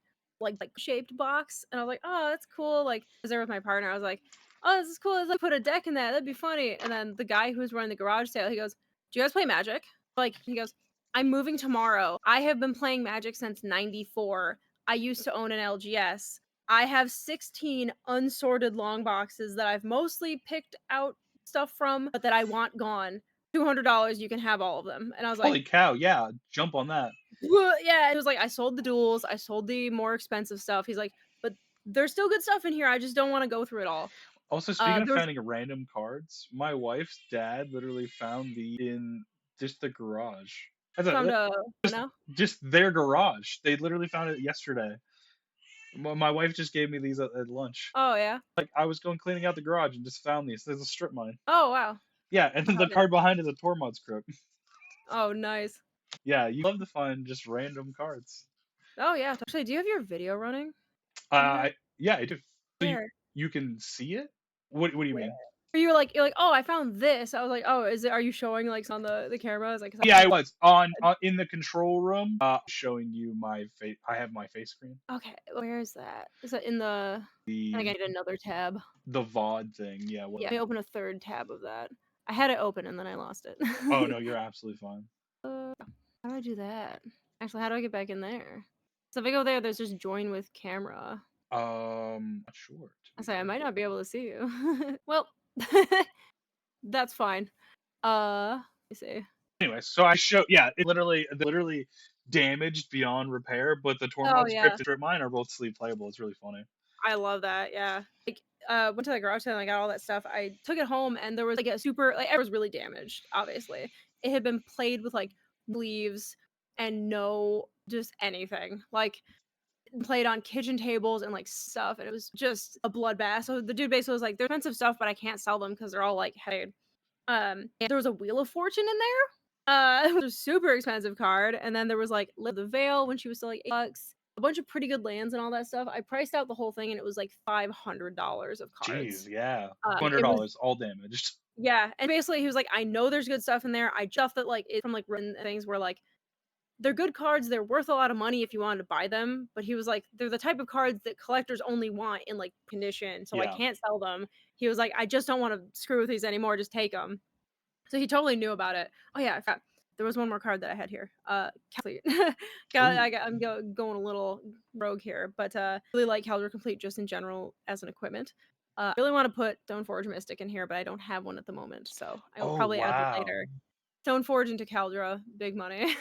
shaped box and I was like, "Oh, that's cool." Like, I was there with my partner. I was like, "Oh, this is cool. Let's like put a deck in that. That'd be funny." And then the guy who was running the garage sale, he goes, "Do you guys play Magic?" Like, he goes, "I'm moving tomorrow. I have been playing Magic since '94. I used to own an LGS. I have 16 unsorted long boxes that I've mostly picked out stuff from, but that I want gone. $200, you can have all of them." And I was like, Holy cow! Yeah, jump on that. "Wha yeah." It was like, "I sold the duels, I sold the more expensive stuff." He's like, "But there's still good stuff in here, I just don't wanna go through it all." Also, speaking of There was finding random cards, my wife's dad literally found the in just the garage. That's found a a just no? just their garage. They literally found it yesterday. My wife just gave me these at lunch. Oh, yeah? Like I was going cleaning out the garage and just found these. There's a strip mine. Oh, wow. Yeah, and then the Found it. card behind is a Tormod's Crypt. Oh, nice. Yeah, you love to find just random cards. Oh, yeah. Actually, do you have your video running on your deck? Yeah, I do. So Where? you can see it? What do you Where? mean? Or you're like, "Oh, I found this." I was like, "Oh, is it are you showing, like, on the camera?" I was like, 'cause Yeah, I I was on in the control room, showing you my face. I have my face screen. okay, where is that? Is that in the I think The I need another tab. the VOD thing. Yeah, Yeah, let me whatever. open a 3rd tab of that. I had it open and then I lost it. Oh no, you're absolutely fine. Uh, how do I do that? Actually, how do I get back in there? So if I go there, there's just join with camera. Not sure to I be say I fair. might not be able to see you. Well, that's fine. Let me see. Anyway, so I show. Yeah, it literally damaged beyond repair, but the Oh, Tormod's yeah. Crypt and Strip Mine are both sleeve playable. It's really funny. I love that, yeah. Like, went to the garage sale and I got all that stuff. I took it home and there was like a super like it was really damaged, obviously. It had been played with like leaves and no just anything. Like played on kitchen tables and like stuff and it was just a bloodbath. So the dude basically was like, they're expensive stuff, but I can't sell them because they're all like heavy. And there was a Wheel of Fortune in there. It was a super expensive card, and then there was like Live the Veil when she was still like $8, a bunch of pretty good lands and all that stuff. I priced out the whole thing, and it was like $500 of Jeez, cards. yeah, It was $200 all damaged. yeah, and basically he was like, I know there's good stuff in there. I just that like it from like written things where like they're good cards. They're worth a lot of money if you wanted to buy them. But he was like, they're the type of cards that collectors only want in like condition, so I Yeah. can't sell them. He was like, I just don't want to screw with these anymore. Just take them. So he totally knew about it. Oh yeah, I forgot. There was one more card that I had here. Complete. Ooh. I'm going a little rogue here, but really like Caldra Complete just in general as an equipment. Really want to put Stoneforge Mystic in here, but I don't have one at the moment, so I will Oh probably add one wow. later. Stoneforge into Caldra, big money.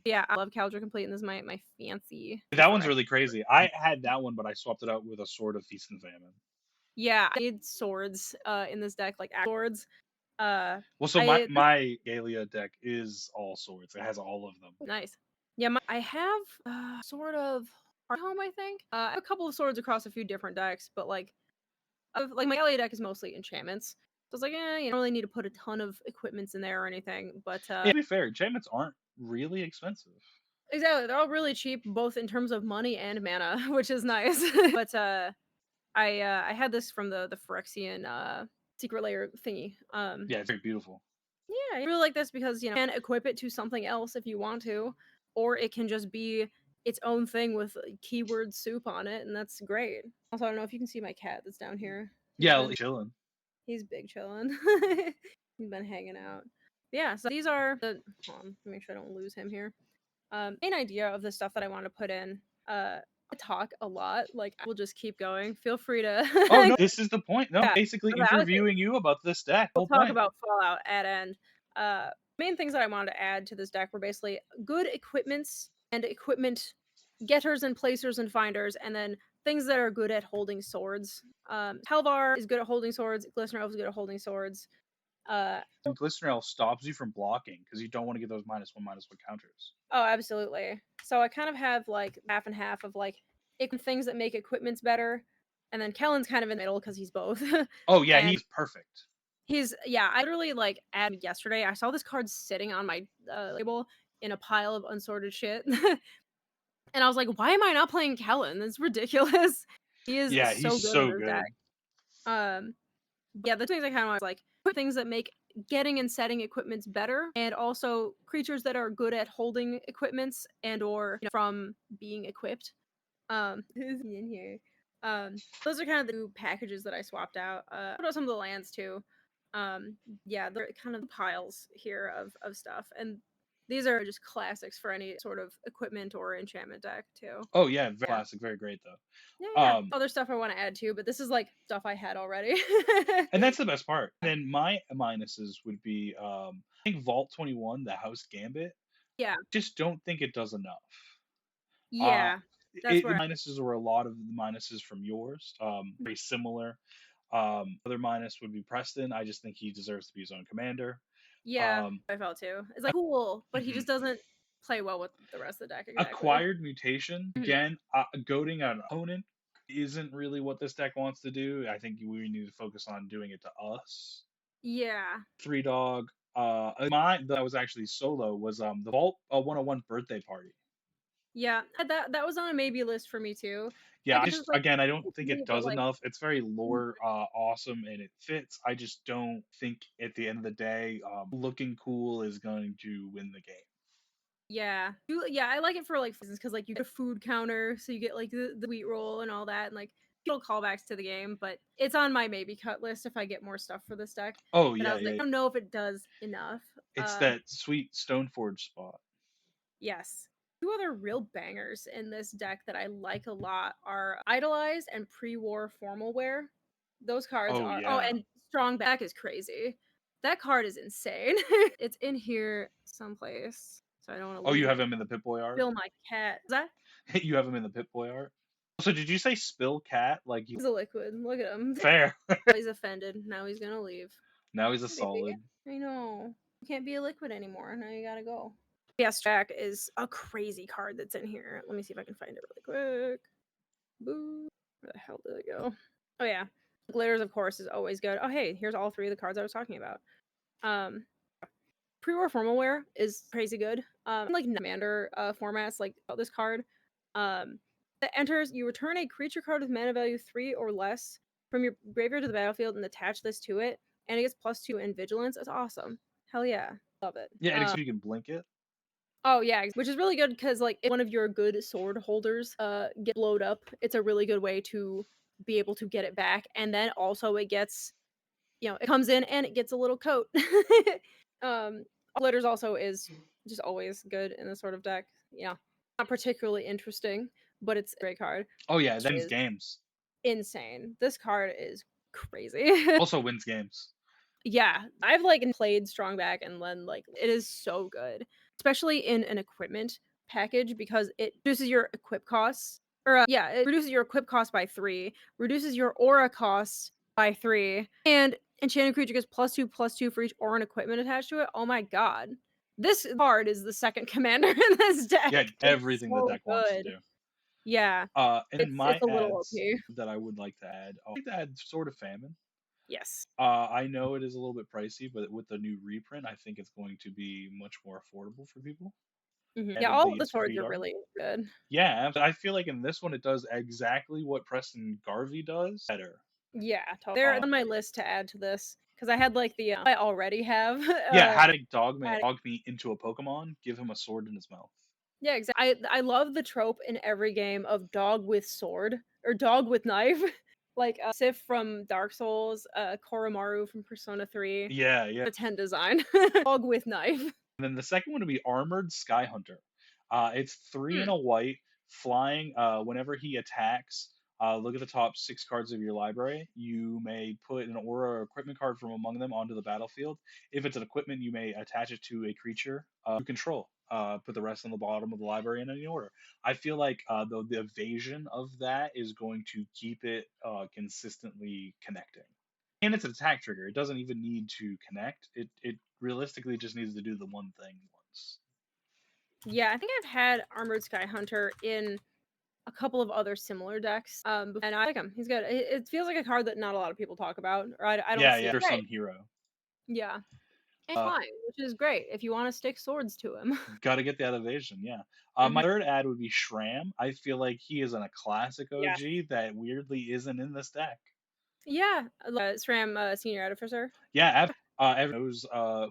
Yeah, I love Caldra Complete, and this is my fancy That one's Resurrect. really crazy. I had that one, but I swapped it out with a Sword of Feast and Famine. Yeah, I need swords in this deck, like swords. Uh, Well, so my I my Galia deck is all swords. It has all of them. Nice. Yeah, I have sort of Hard Home, I think. I have a couple of swords across a few different decks, but like my LA deck is mostly enchantments. So it's like, you don't really need to put a ton of equipments in there or anything. But Yeah, to be fair, enchantments aren't really expensive. exactly, they're all really cheap, both in terms of money and mana, which is nice. But I had this from the Phyrexian secret layer thingy. Yeah, it's very beautiful. Yeah, I really like this because, you can equip it to something else if you want to, or it can just be its own thing with keyword soup on it, and that's great. Also, I don't know if you can see my cat that's down here. He's Yeah, been like chilling. he's big chillin'. He's been hanging out. Yeah, so these are the hold on, let me make sure I don't lose him here. Main idea of the stuff that I want to put in. I talk a lot, like I will just keep going. Feel free Oh to no, this is the point. No, yeah, basically okay. interviewing you about this deck. We'll Whole talk point. about Fallout at end. Main things that I wanted to add to this deck were basically good equipments and equipment getters and placers and finders, and then things that are good at holding swords. Helvar is good at holding swords. Glistener Elf is good at holding swords. Uh, And Glistener stops you from blocking because you don't want to get those -1/-1 counters. oh, absolutely. So I kind of have like half and half of like things that make equipments better, and then Kellen's kind of in the middle because he's both. Oh yeah, And he's perfect. yeah, I literally, like, added yesterday, I saw this card sitting on my, table in a pile of unsorted shit, and I was like, "Why am I not playing Kellen? That's ridiculous." He is Yeah, so he's good in so this deck. good. Um, yeah, the things I kinda want is, like, put things that make getting and setting equipments better, and also creatures that are good at holding equipments and or, from being equipped. Who's in here? Those are kind of the new packages that I swapped out. What about some of the lands too? Yeah, they're kind of piles here of stuff, and these are just classics for any sort of equipment or enchantment deck too. Oh yeah, very Yeah, classic, very great though. yeah. Other stuff I want to add too, but this is like stuff I had already. And that's the best part. Then my minuses would be I think Vault 21, the House Gambit. Yeah, Just don't think it does enough. Uh, yeah. That's the where. minuses were a lot of the minuses from yours. Very similar. Other minus would be Preston. I just think he deserves to be his own commander. Yeah, Um, I felt too. It's like cool, but he mhm. just doesn't play well with the rest of the deck exactly. Acquired mutation Mhm. again. Goading an opponent isn't really what this deck wants to do. I think we need to focus on doing it to us. Yeah, Three dog. Mine that was actually solo was the Vault 101 birthday party. yeah. That was on a maybe list for me too. Yeah, Like, I it's just just like again, I don't it's think it neat, but does like, enough. It's very lore awesome and it fits. I just don't think at the end of the day, looking cool is going to win the game. yeah, yeah. I like it for like because like you get a food counter, so you get like the wheat roll and all that, and like little callbacks to the game. But it's on my maybe cut list if I get more stuff for this deck. Oh But I yeah, was like, yeah. I don't know if it does enough. It's that sweet Stoneforge spot. Yes. Two other real bangers in this deck that I like a lot are Idolize and Pre-War Formal Wear. Those cards Oh are yeah. and Strong Back is crazy. That card is insane. It's in here someplace. so I don't want to Oh, you lose have my him in the Pip-Boy art? spill my cat. Is that? You have him in the Pip-Boy art? So did you say spill cat? Like you He's a liquid. Look at him. fair. He's offended. Now he's gonna leave. Now he's a Baby. solid. I know. You can't be a liquid anymore. Now you gotta go. Yes, Jack is a crazy card that's in here. Let me see if I can find it really quick. Boo. Where the hell did it go? Oh yeah. Glitters, of course, is always good. Oh hey, here's all 3 of the cards I was talking about. Um Pre-war formal wear is crazy good. Like commander formats like this card. That enters, you return a creature card with mana value 3 or less from your graveyard to the battlefield and attach this to it, and it gets +2 in vigilance. That's awesome. Hell yeah, love it. Yeah, and you can blink it. Oh yeah, which is really good because like if one of your good sword holders get blowed up, it's a really good way to be able to get it back, and then also it gets, it comes in and it gets a little coat. um Glitters also is just always good in this sort of deck. Not particularly interesting, but it's a great card. Oh yeah, that It wins is games. insane. This card is crazy. Also wins games. Yeah, I've like played Strongback and then like it is so good, especially in an equipment package because it reduces your equip costs. Or yeah, it reduces your equip cost by 3, reduces your aura costs by 3, and enchanted creature gets +2/+2 for each aura and equipment attached to it. Oh my god. This card is the second commander in this Yeah, deck. It's everything the so deck wants to good. do. Yeah, And then it's my a little ads OP. that I would like to add. I'd like to add Sword of Famine. Yes. I know it is a little bit pricey, but with the new reprint, I think it's going to be much more affordable for people. Yeah, Added all the the swords street are art. really good. Yeah, I feel like in this one it does exactly what Preston Garvey does better. Yeah, totally. They're on my list to add to this because I had like the I already have. Yeah, how to make Add- dog meat into a Pokemon, give him a sword in his mouth. yeah, exactly. I love the trope in every game of dog with sword or dog with knife, like Sif from Dark Souls, Koromaru from Persona 3, Yeah, yeah. the 10 design, dog with knife. And then the second one would be Armored Sky Hunter. It's three Hmm. and a white, flying. Whenever he attacks, look at the top 6 cards of your library. You may put an aura or equipment card from among them onto the battlefield. If it's an equipment, you may attach it to a creature you control. Put the rest on the bottom of the library in any order. I feel like the evasion of that is going to keep it consistently connecting. And it's an attack trigger. It doesn't even need to connect. It realistically just needs to do the one thing once. Yeah, I think I've had Armored Sky Hunter in a couple of other similar decks. And I like him. He's good. It feels like a card that not a lot of people talk about, or I don't Yeah, see yeah. it. For Right. some hero, Yeah. And uh, flying, which is great if you want to stick swords to him. got to get that evasion. Yeah. My Mhm. third ad would be Shram. I feel like he is in a classic Yes. OG that weirdly isn't in this deck. Yeah. SRAM senior officer. Yeah, everyone knows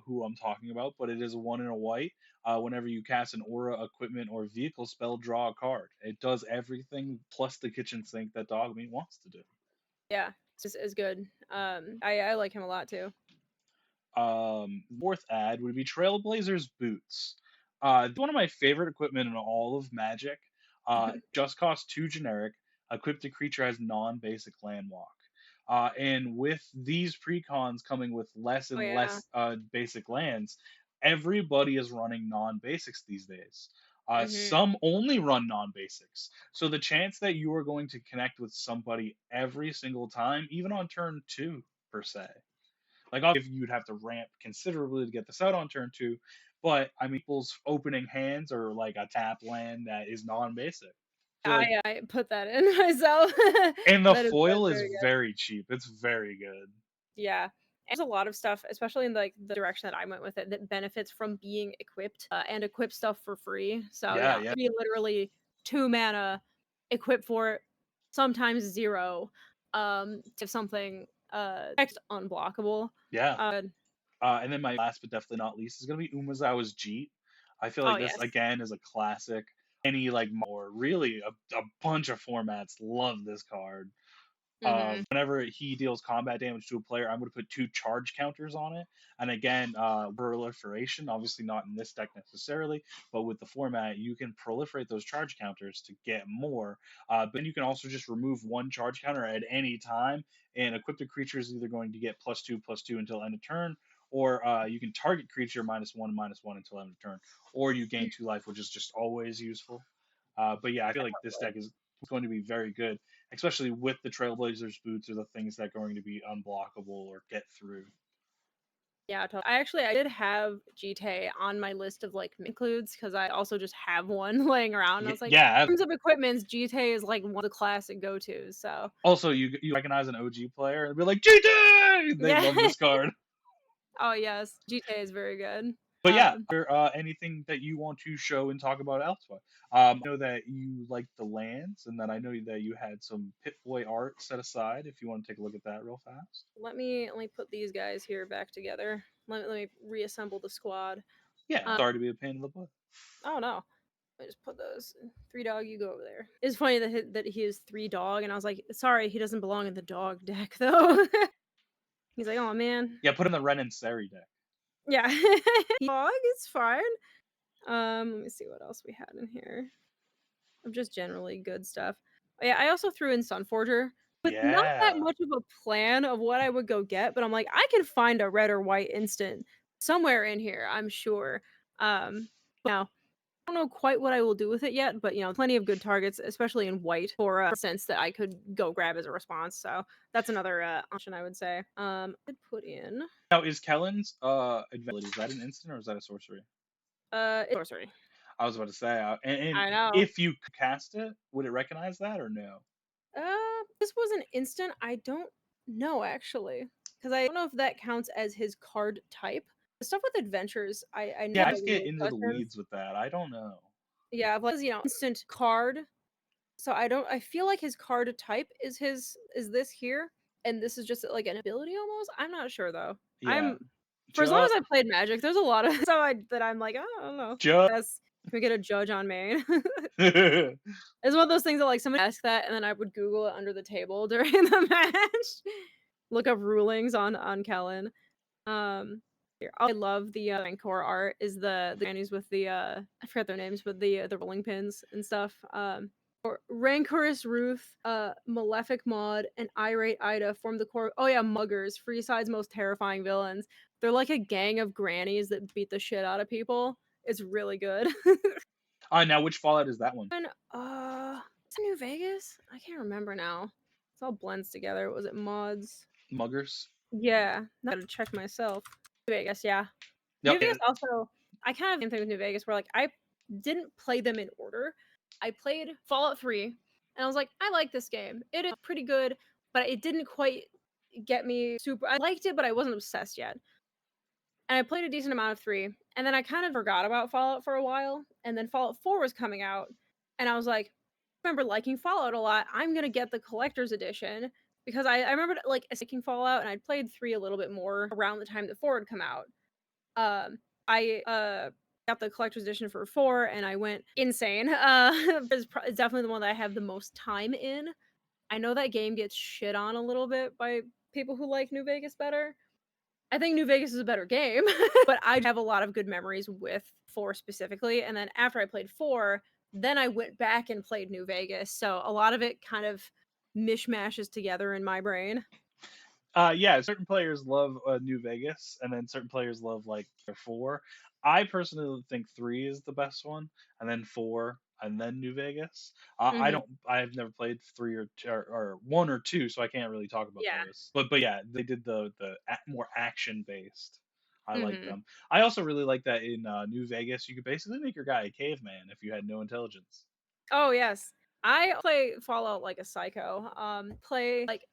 who I'm talking about, but it is a one in a white. Whenever you cast an aura, equipment, or vehicle spell, draw a card. It does everything plus the kitchen sink that Dogmeat wants to do. Yeah. Is good. I like him a lot too. Fourth ad would be Trailblazers boots. One of my favorite equipment in all of Magic. Just costs 2 generic. Equipped a creature has non-basic land walk. And with these precons coming with less Oh and yeah. less basic lands, everybody is running non-basics these days. Mhm. Some only run non-basics. So the chance that you are going to connect with somebody every single time, even on turn 2 per se, like if you'd have to ramp considerably to get this out on turn 2, but I mean, people's opening hands are like a tap land that is non-basic. I feel like, I put that in myself. and the That's foil is very good. very cheap. It's very good. Yeah. There's a lot of stuff, especially in like the direction that I went with it, that benefits from being equipped and equip stuff for free. So Yeah, yeah, yeah, be literally 2 mana, equip for sometimes 0. If something text unblockable. yeah. Uh, And then my last but definitely not least is gonna be Umazawa's Jeet. I feel oh like this yes. again is a classic. Any like more really a bunch of formats love this card. Mhm. Whenever he deals combat damage to a player, I'm going to put 2 charge counters on it. And again, proliferation, obviously not in this deck necessarily, but with the format, you can proliferate those charge counters to get more. But then you can also just remove 1 charge counter at any time, and equip the creature is either going to get +2/+2 until end of turn, or you can target creature -1/-1 until end of turn, or you gain 2 life, which is just always useful. But yeah, I feel like this deck is going to be very good, especially with the Trailblazers boots or the things that are going to be unblockable or get through. Yeah, I did have GTA on my list of like includes because I also just have one laying around. I was like, Yeah. in terms of equipments, GTA is like one of the classic go tos. So Also, you recognize an OG player and be like GT. They yeah. love this card. Oh yes, GTA is very good. But yeah, Um, anything that you want to show and talk about elsewhere? I know that you like the lands, and then I know that you had some Pit Boy art set aside. If you want to take a look at that real fast. let me put these guys here back together. Let me reassemble the squad. Yeah, Um, sorry to be a pain in the butt. oh no, I just put those. Three dog, you go over there. It's funny that he is three dog, and I was like, sorry, he doesn't belong in the dog deck though. He's like, oh man, Yeah, put in the Ren and Seri deck. yeah, dog, it's fine. Let me see what else we had in here. Of just generally good stuff. Oh, yeah, I also threw in Sunforger, but not that Yeah. much of a plan of what I would go get. But I'm like, I can find a red or white instant somewhere in here, I'm sure. Now I don't know quite what I will do with it yet, but plenty of good targets, especially in white, for a sense that I could go grab as a response. So that's another option I would say. I could put in Now, is Kellen's ability, is that an instant or is that a sorcery? it's sorcery. I was about to say, and I know. if you cast it, would it recognize that or no? This was an instant. I don't know actually, because I don't know if that counts as his card type. The stuff with adventures, I know Yeah, I have a just get little into the questions. weeds with that. I don't know. Yeah, but instant card. So I don't. I feel like his card type is this here, and this is just like an ability almost. I'm not sure though. Yeah, I'm for as long just as I played Magic, there's a lot of that I'm like, oh, I don't know. just. Yes, can we get a judge on main? It's one of those things that like somebody asked that, and then I would Google it under the table during the match. Look up rulings on Kellen. I love the Rancor art. Is the grannies with the I forget their names, but the rolling pins and stuff. Or Rancorous Ruth, Malefic Maud, and Irate Ida form the core. Oh yeah, Muggers, Freeside's most terrifying villains. They're like a gang of grannies that beat the shit out of people. It's really good. Now which Fallout is that one? And is it New Vegas? I can't remember now. It's all blends together. Was it mods? Muggers. Yeah, I gotta check myself. New Vegas, yeah. New Yep. Vegas also. I kind of have the same thing with New Vegas, where like I didn't play them in order. I played Fallout 3, and I was like, I like this game. It is pretty good, but it didn't quite get me super. I liked it, but I wasn't obsessed yet. And I played a decent amount of 3, and then I kind of forgot about Fallout for a while, and then Fallout 4 was coming out, and I was like, I remember liking Fallout a lot. I'm gonna get the collector's edition because I remember like liking Fallout, and I'd played 3 a little bit more around the time that 4 had come out. I got the collector's edition for 4, and I went insane. It's definitely the one that I have the most time in. I know that game gets shit on a little bit by people who like New Vegas better. I think New Vegas is a better game, but I have a lot of good memories with 4 specifically, and then after I played 4, then I went back and played New Vegas, so a lot of it kind of mishmashes together in my brain. Yeah, certain players love New Vegas, and then certain players love like their 4. I personally think 3 is the best one, and then 4, and then New Vegas. I Mhm. don't. I've never played 3 or 1 or 2, so I can't really talk about Yeah. those. But yeah, they did the more action based. I like Mhm. them. I also really like that in New Vegas, you could basically make your guy a caveman if you had no intelligence. Oh, yes. I play Fallout like a psycho. Play like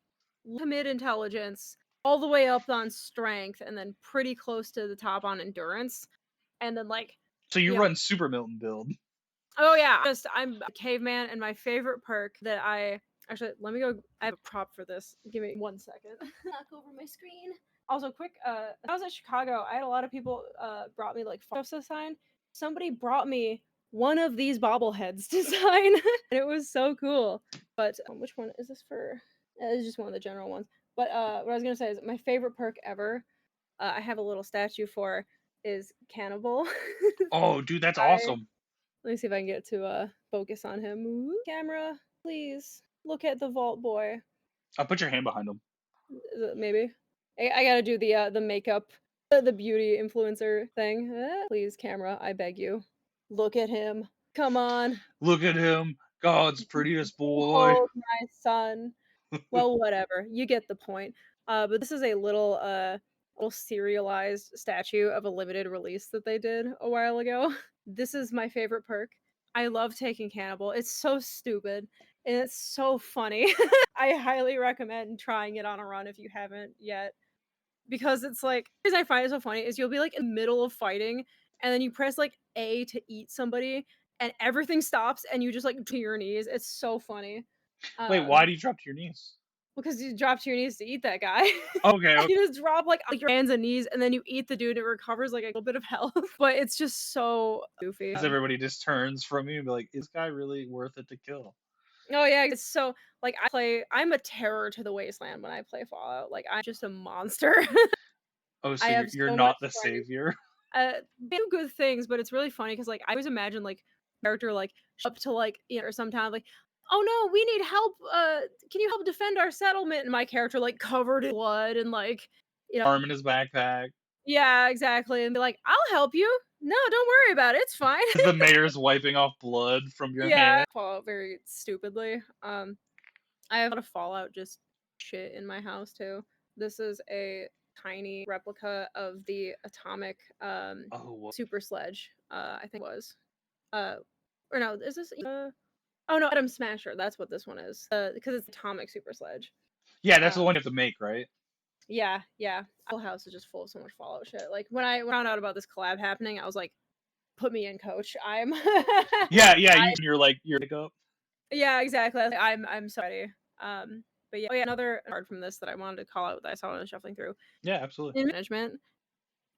mid intelligence, all the way up on strength, and then pretty close to the top on endurance. And then like, So you you know, run Super Milton build. oh yeah, just I'm a caveman, and my favorite perk that I actually let me go. I have a prop for this. Give me 1 second. Knock over my screen. Also, quick. I was at Chicago. I had a lot of people brought me like photos to sign. Somebody brought me one of these bobbleheads to sign, and it was so cool. But which one is this for? It's just one of the general ones. But what I was gonna say is my favorite perk ever. I have a little statue for is Cannibal. Oh, dude, that's I awesome. Let me see if I can get to focus on him. Ooh, camera, please look at the vault boy. I'll put your hand behind him. Maybe I gotta do the makeup. The beauty influencer thing. Please, camera, I beg you. Look at him. Come on. Look at him, God's prettiest boy. Behold my son. Well, whatever. You get the point. But this is a little serialized statue of a limited release that they did a while ago. This is my favorite perk. I love taking cannibal. It's so stupid and it's so funny. I highly recommend trying it on a run if you haven't yet. Because it's like, the reason I find it so funny is you'll be like in the middle of fighting and then you press like A to eat somebody and everything stops and you just like to your knees. It's so funny. Wait, why Um do you drop to your knees? because you drop to your knees to eat that guy. Okay, okay. You just drop like your hands and knees and then you eat the dude, it recovers like a little bit of health. But it's just so goofy. As everybody just turns from you and be like, is this guy really worth it to kill? Oh yeah, it's so like I'm a terror to the wasteland when I play Fallout. Like I'm just a monster. Oh, I so you're have you're so much not the fun. savior? They do good things, but it's really funny because like I always imagine like character like up to like or sometime like, oh no, we need help. Can you help defend our settlement? And my character like covered in blood and like Arm in his backpack. yeah, exactly, and be like, I'll help you. No, don't worry about it. It's fine. As the mayor's wiping off blood from your Yeah, hand. Fallout very stupidly. I have a lot of Fallout just shit in my house too. This is a tiny replica of the atomic Oh, super sledge. I think it was. Uh, or no, is this? Oh no, Atom Smasher. That's what this one is. Because it's atomic super sledge. yeah, that's the Um, one you have to make, right? yeah, yeah. Whole house is just full of so much Fallout shit. Like when I found out about this collab happening, I was like, "Put me in, coach. I'm." Yeah, yeah, I you're like your makeup. yeah, exactly. I'm so ready. But yeah, oh yeah, another card from this that I wanted to call out that I saw when I was shuffling through. Yeah, absolutely. In management,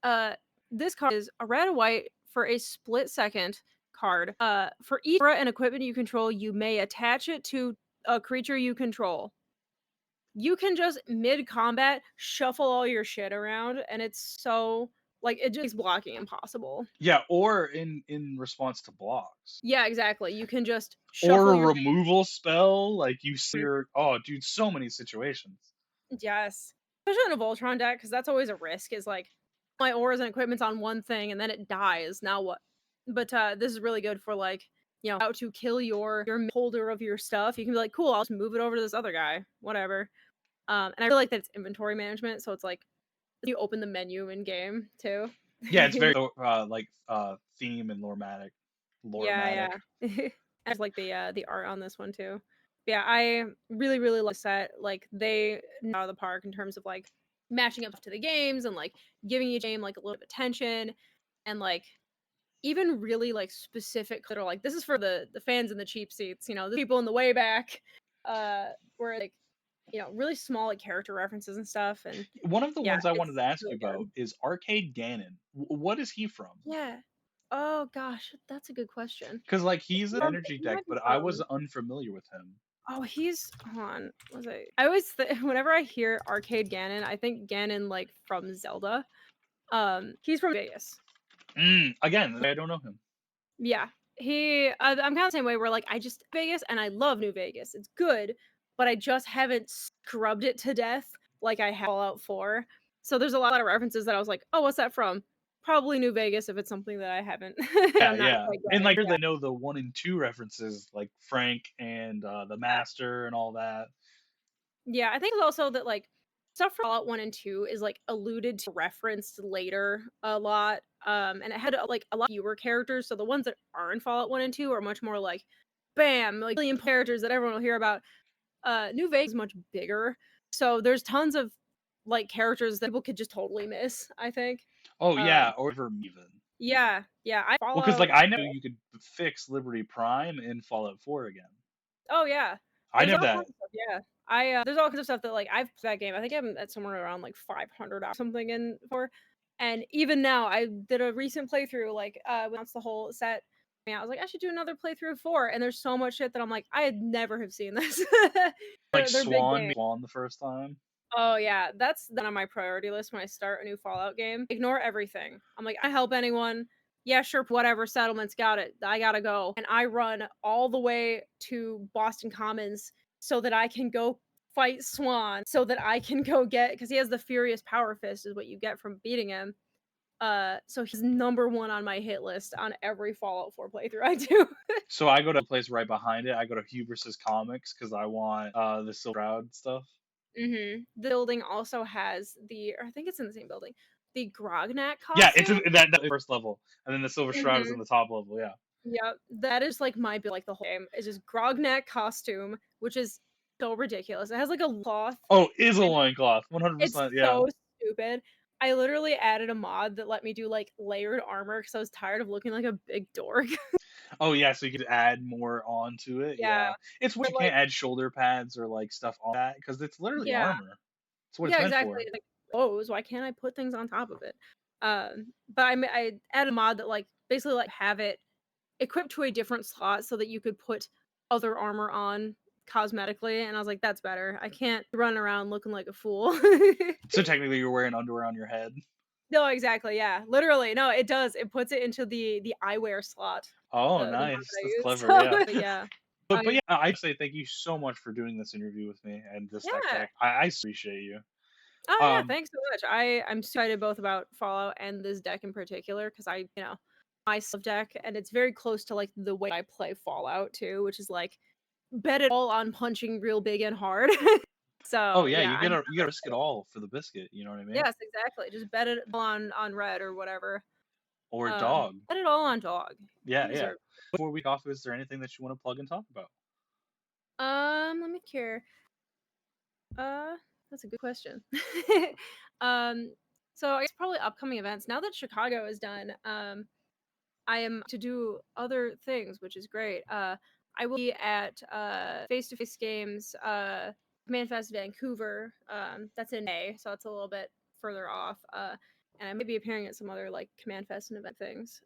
uh, this card is a red and white for a split second card. For each aura and equipment you control, you may attach it to a creature you control. You can just mid combat shuffle all your shit around, and it's so like it just makes blocking impossible. Yeah, or in response to blocks. Yeah, exactly. You can just Or shuffle a your removal spell, like you see your oh dude, so many situations. yes. Especially in a Voltron deck, because that's always a risk, is like my auras and equipment's on one thing and then it dies. Now what? But this is really good for like, how to kill your holder of your stuff. You can be like, cool, I'll just move it over to this other guy. Whatever. And I really like that it's inventory management, so it's like you open the menu in game too. Yeah, it's very like theme and lorematic. Yeah, yeah. I just like the art on this one too. Yeah, I really, really love set. Like they knock out of the park in terms of like matching up to the games and like giving each game like a little bit of attention and like even really like specific that are like this is for the fans in the cheap seats, the people in the way back, where like really small like character references and stuff and One of the yeah, ones I wanted it's to ask you really about good. is Arcade Gannon. What is he from? Yeah. Oh gosh, that's a good question. Because like he's an energy He deck, might be but I was from unfamiliar with him. oh, he's hold on. Was I always whenever I hear Arcade Ganon, I think Ganon like from Zelda. He's from Vegas. Again, I don't know him. Yeah. I'm kind of the same way where like I just Vegas and I love New Vegas. It's good, but I just haven't scrubbed it to death like I have Fallout 4. So there's a lot of references that I was like, "Oh, what's that from?" Probably New Vegas if it's something that I haven't Yeah, I'm not yeah. quite And getting. like here Yeah. they know the 1 and 2 references, like Frank and the Master and all that. Yeah, I think it's also that like stuff from Fallout 1 and 2 is like alluded to referenced later a lot. And it had like a lot fewer characters. So the ones that are in Fallout 1 and 2 are much more like bam, like million characters that everyone will hear about. New Vegas is much bigger. So there's tons of like characters that people could just totally miss, I think. Oh Um yeah, or even. yeah, yeah. I Well, because like Fallout I know you could fix Liberty Prime in Fallout 4 again. oh yeah. I There's know all that. kinds of stuff, yeah. There's all kinds of stuff that like I've played that game. I think I'm at somewhere around like 500 hours something in for. And even now, I did a recent playthrough. Like, once the whole set, I was like, I should do another playthrough of 4. And there's so much shit that I'm like, I had never have seen this. Like They're big Swan, games. Swan the first time. Oh yeah, that's then on my priority list when I start a new Fallout game. Ignore everything. I'm like, I help anyone. Yeah, sure, whatever. Settlements got it. I gotta go, and I run all the way to Boston Commons so that I can go fight Swan, so that I can go get because he has the Furious Power Fist is what you get from beating him. So he's number one on my hit list on every Fallout 4 playthrough I do. So I go to a place right behind it. I go to Hubris's Comics because I want the Silver Shroud stuff. The building also has or I think it's in the same building, the Grognak Yeah, it's in costume. that first level, and then the Silver Shroud is in Mhm. the top level. Yeah. Yep, that is like like the whole game. It's just Grognak costume, which is so ridiculous. It has like a cloth Oh, is a and loincloth, it's 100%. Yeah. so stupid. I literally added a mod that let me do like layered armor because I was tired of looking like a big dork. Oh yeah, so you could add more onto it. Yeah, Yeah, it's weird but you like can't add shoulder pads or like stuff on that because it's literally yeah, armor. It's what it's yeah, meant exactly. for. Like clothes, why can't I put things on top of it? But I added a mod that like basically like have it equipped to a different slot so that you could put other armor on cosmetically, and I was like, "That's better. I can't run around looking like a fool." So technically, you're wearing underwear on your head. No, exactly, yeah, literally, no, it does, it puts it into the eyewear slot, Oh, the mod nice. that I That's use, clever. Yeah. but yeah, But I yeah, I'd say thank you so much for doing this interview with me and this deck yeah. tech. I appreciate you. Oh, yeah, Um, thanks so much. I'm excited both about Fallout and this deck in particular because my sub deck, and it's very close to, like, the way I play Fallout too, which is, like, bet it all on punching real big and hard. oh So, yeah, yeah, you gotta risk it all for the biscuit. You know what I mean? yes, exactly, just bet it all on red or whatever. Or dog. Bet it all on dog. Yeah, You yeah. deserve Before we off, is there anything that you want to plug and talk about? Let me care. Uh, that's a good question. Um, so I guess probably upcoming events. Now that Chicago is done, I am to do other things, which is great. I will be at face-to-face games, Command Fest Vancouver. That's in May, so it's a little bit further off. And I may be appearing at some other like Command Fest and event things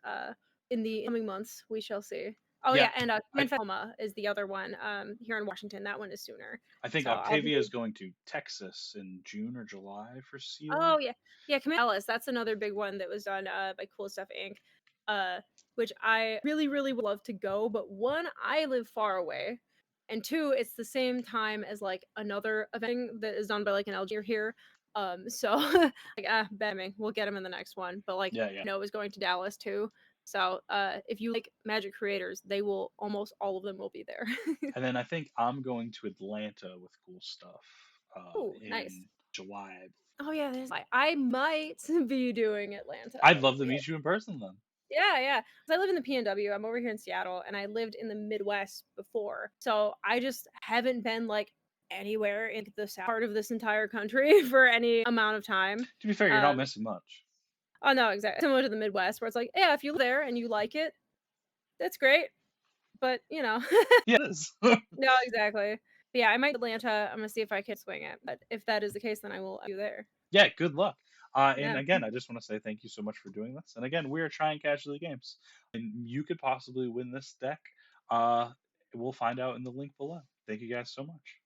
in the coming months. We shall see. Oh Yeah, yeah, and I Command Fest Oklahoma is the other one here in Washington. That one is sooner, I think so I'll be Octavia is going to Texas in June or July for Oh, Seal. yeah. Yeah, Command Alice, that's another big one that was done, by Cool Stuff Inc., which I really, really would love to go, but 1, I live far away, and 2, it's the same time as, like, another event that is done by, like, an LG here, so, like, bet me, we'll get him in the next one, but, like, Yeah, yeah. I know is going to Dallas too, so, if you like Magic creators, they will almost all of them will be there. And then I think I'm going to Atlanta with cool stuff Ooh, nice. in July. Oh, yeah, I might be doing I'd Atlanta. love to meet you in person then. Yeah, yeah. 'Cause I live in the PNW. I'm over here in Seattle, and I lived in the Midwest before. So I just haven't been like anywhere in the south part of this entire country for any amount of time. To be fair, you're not Um, missing much. oh no, exactly. Similar to the Midwest, where it's like, yeah, if you live there and you like it, that's great. But Yeah, it is. no, exactly. But yeah, I might Atlanta. I'm gonna see if I can swing it. But if that is the case, then I will do there. Yeah, good luck. And Yeah. again, I just want to say thank you so much for doing this. And again, we are trying casually games, and you could possibly win this deck. Uh, we'll find out in the link below. Thank you guys so much.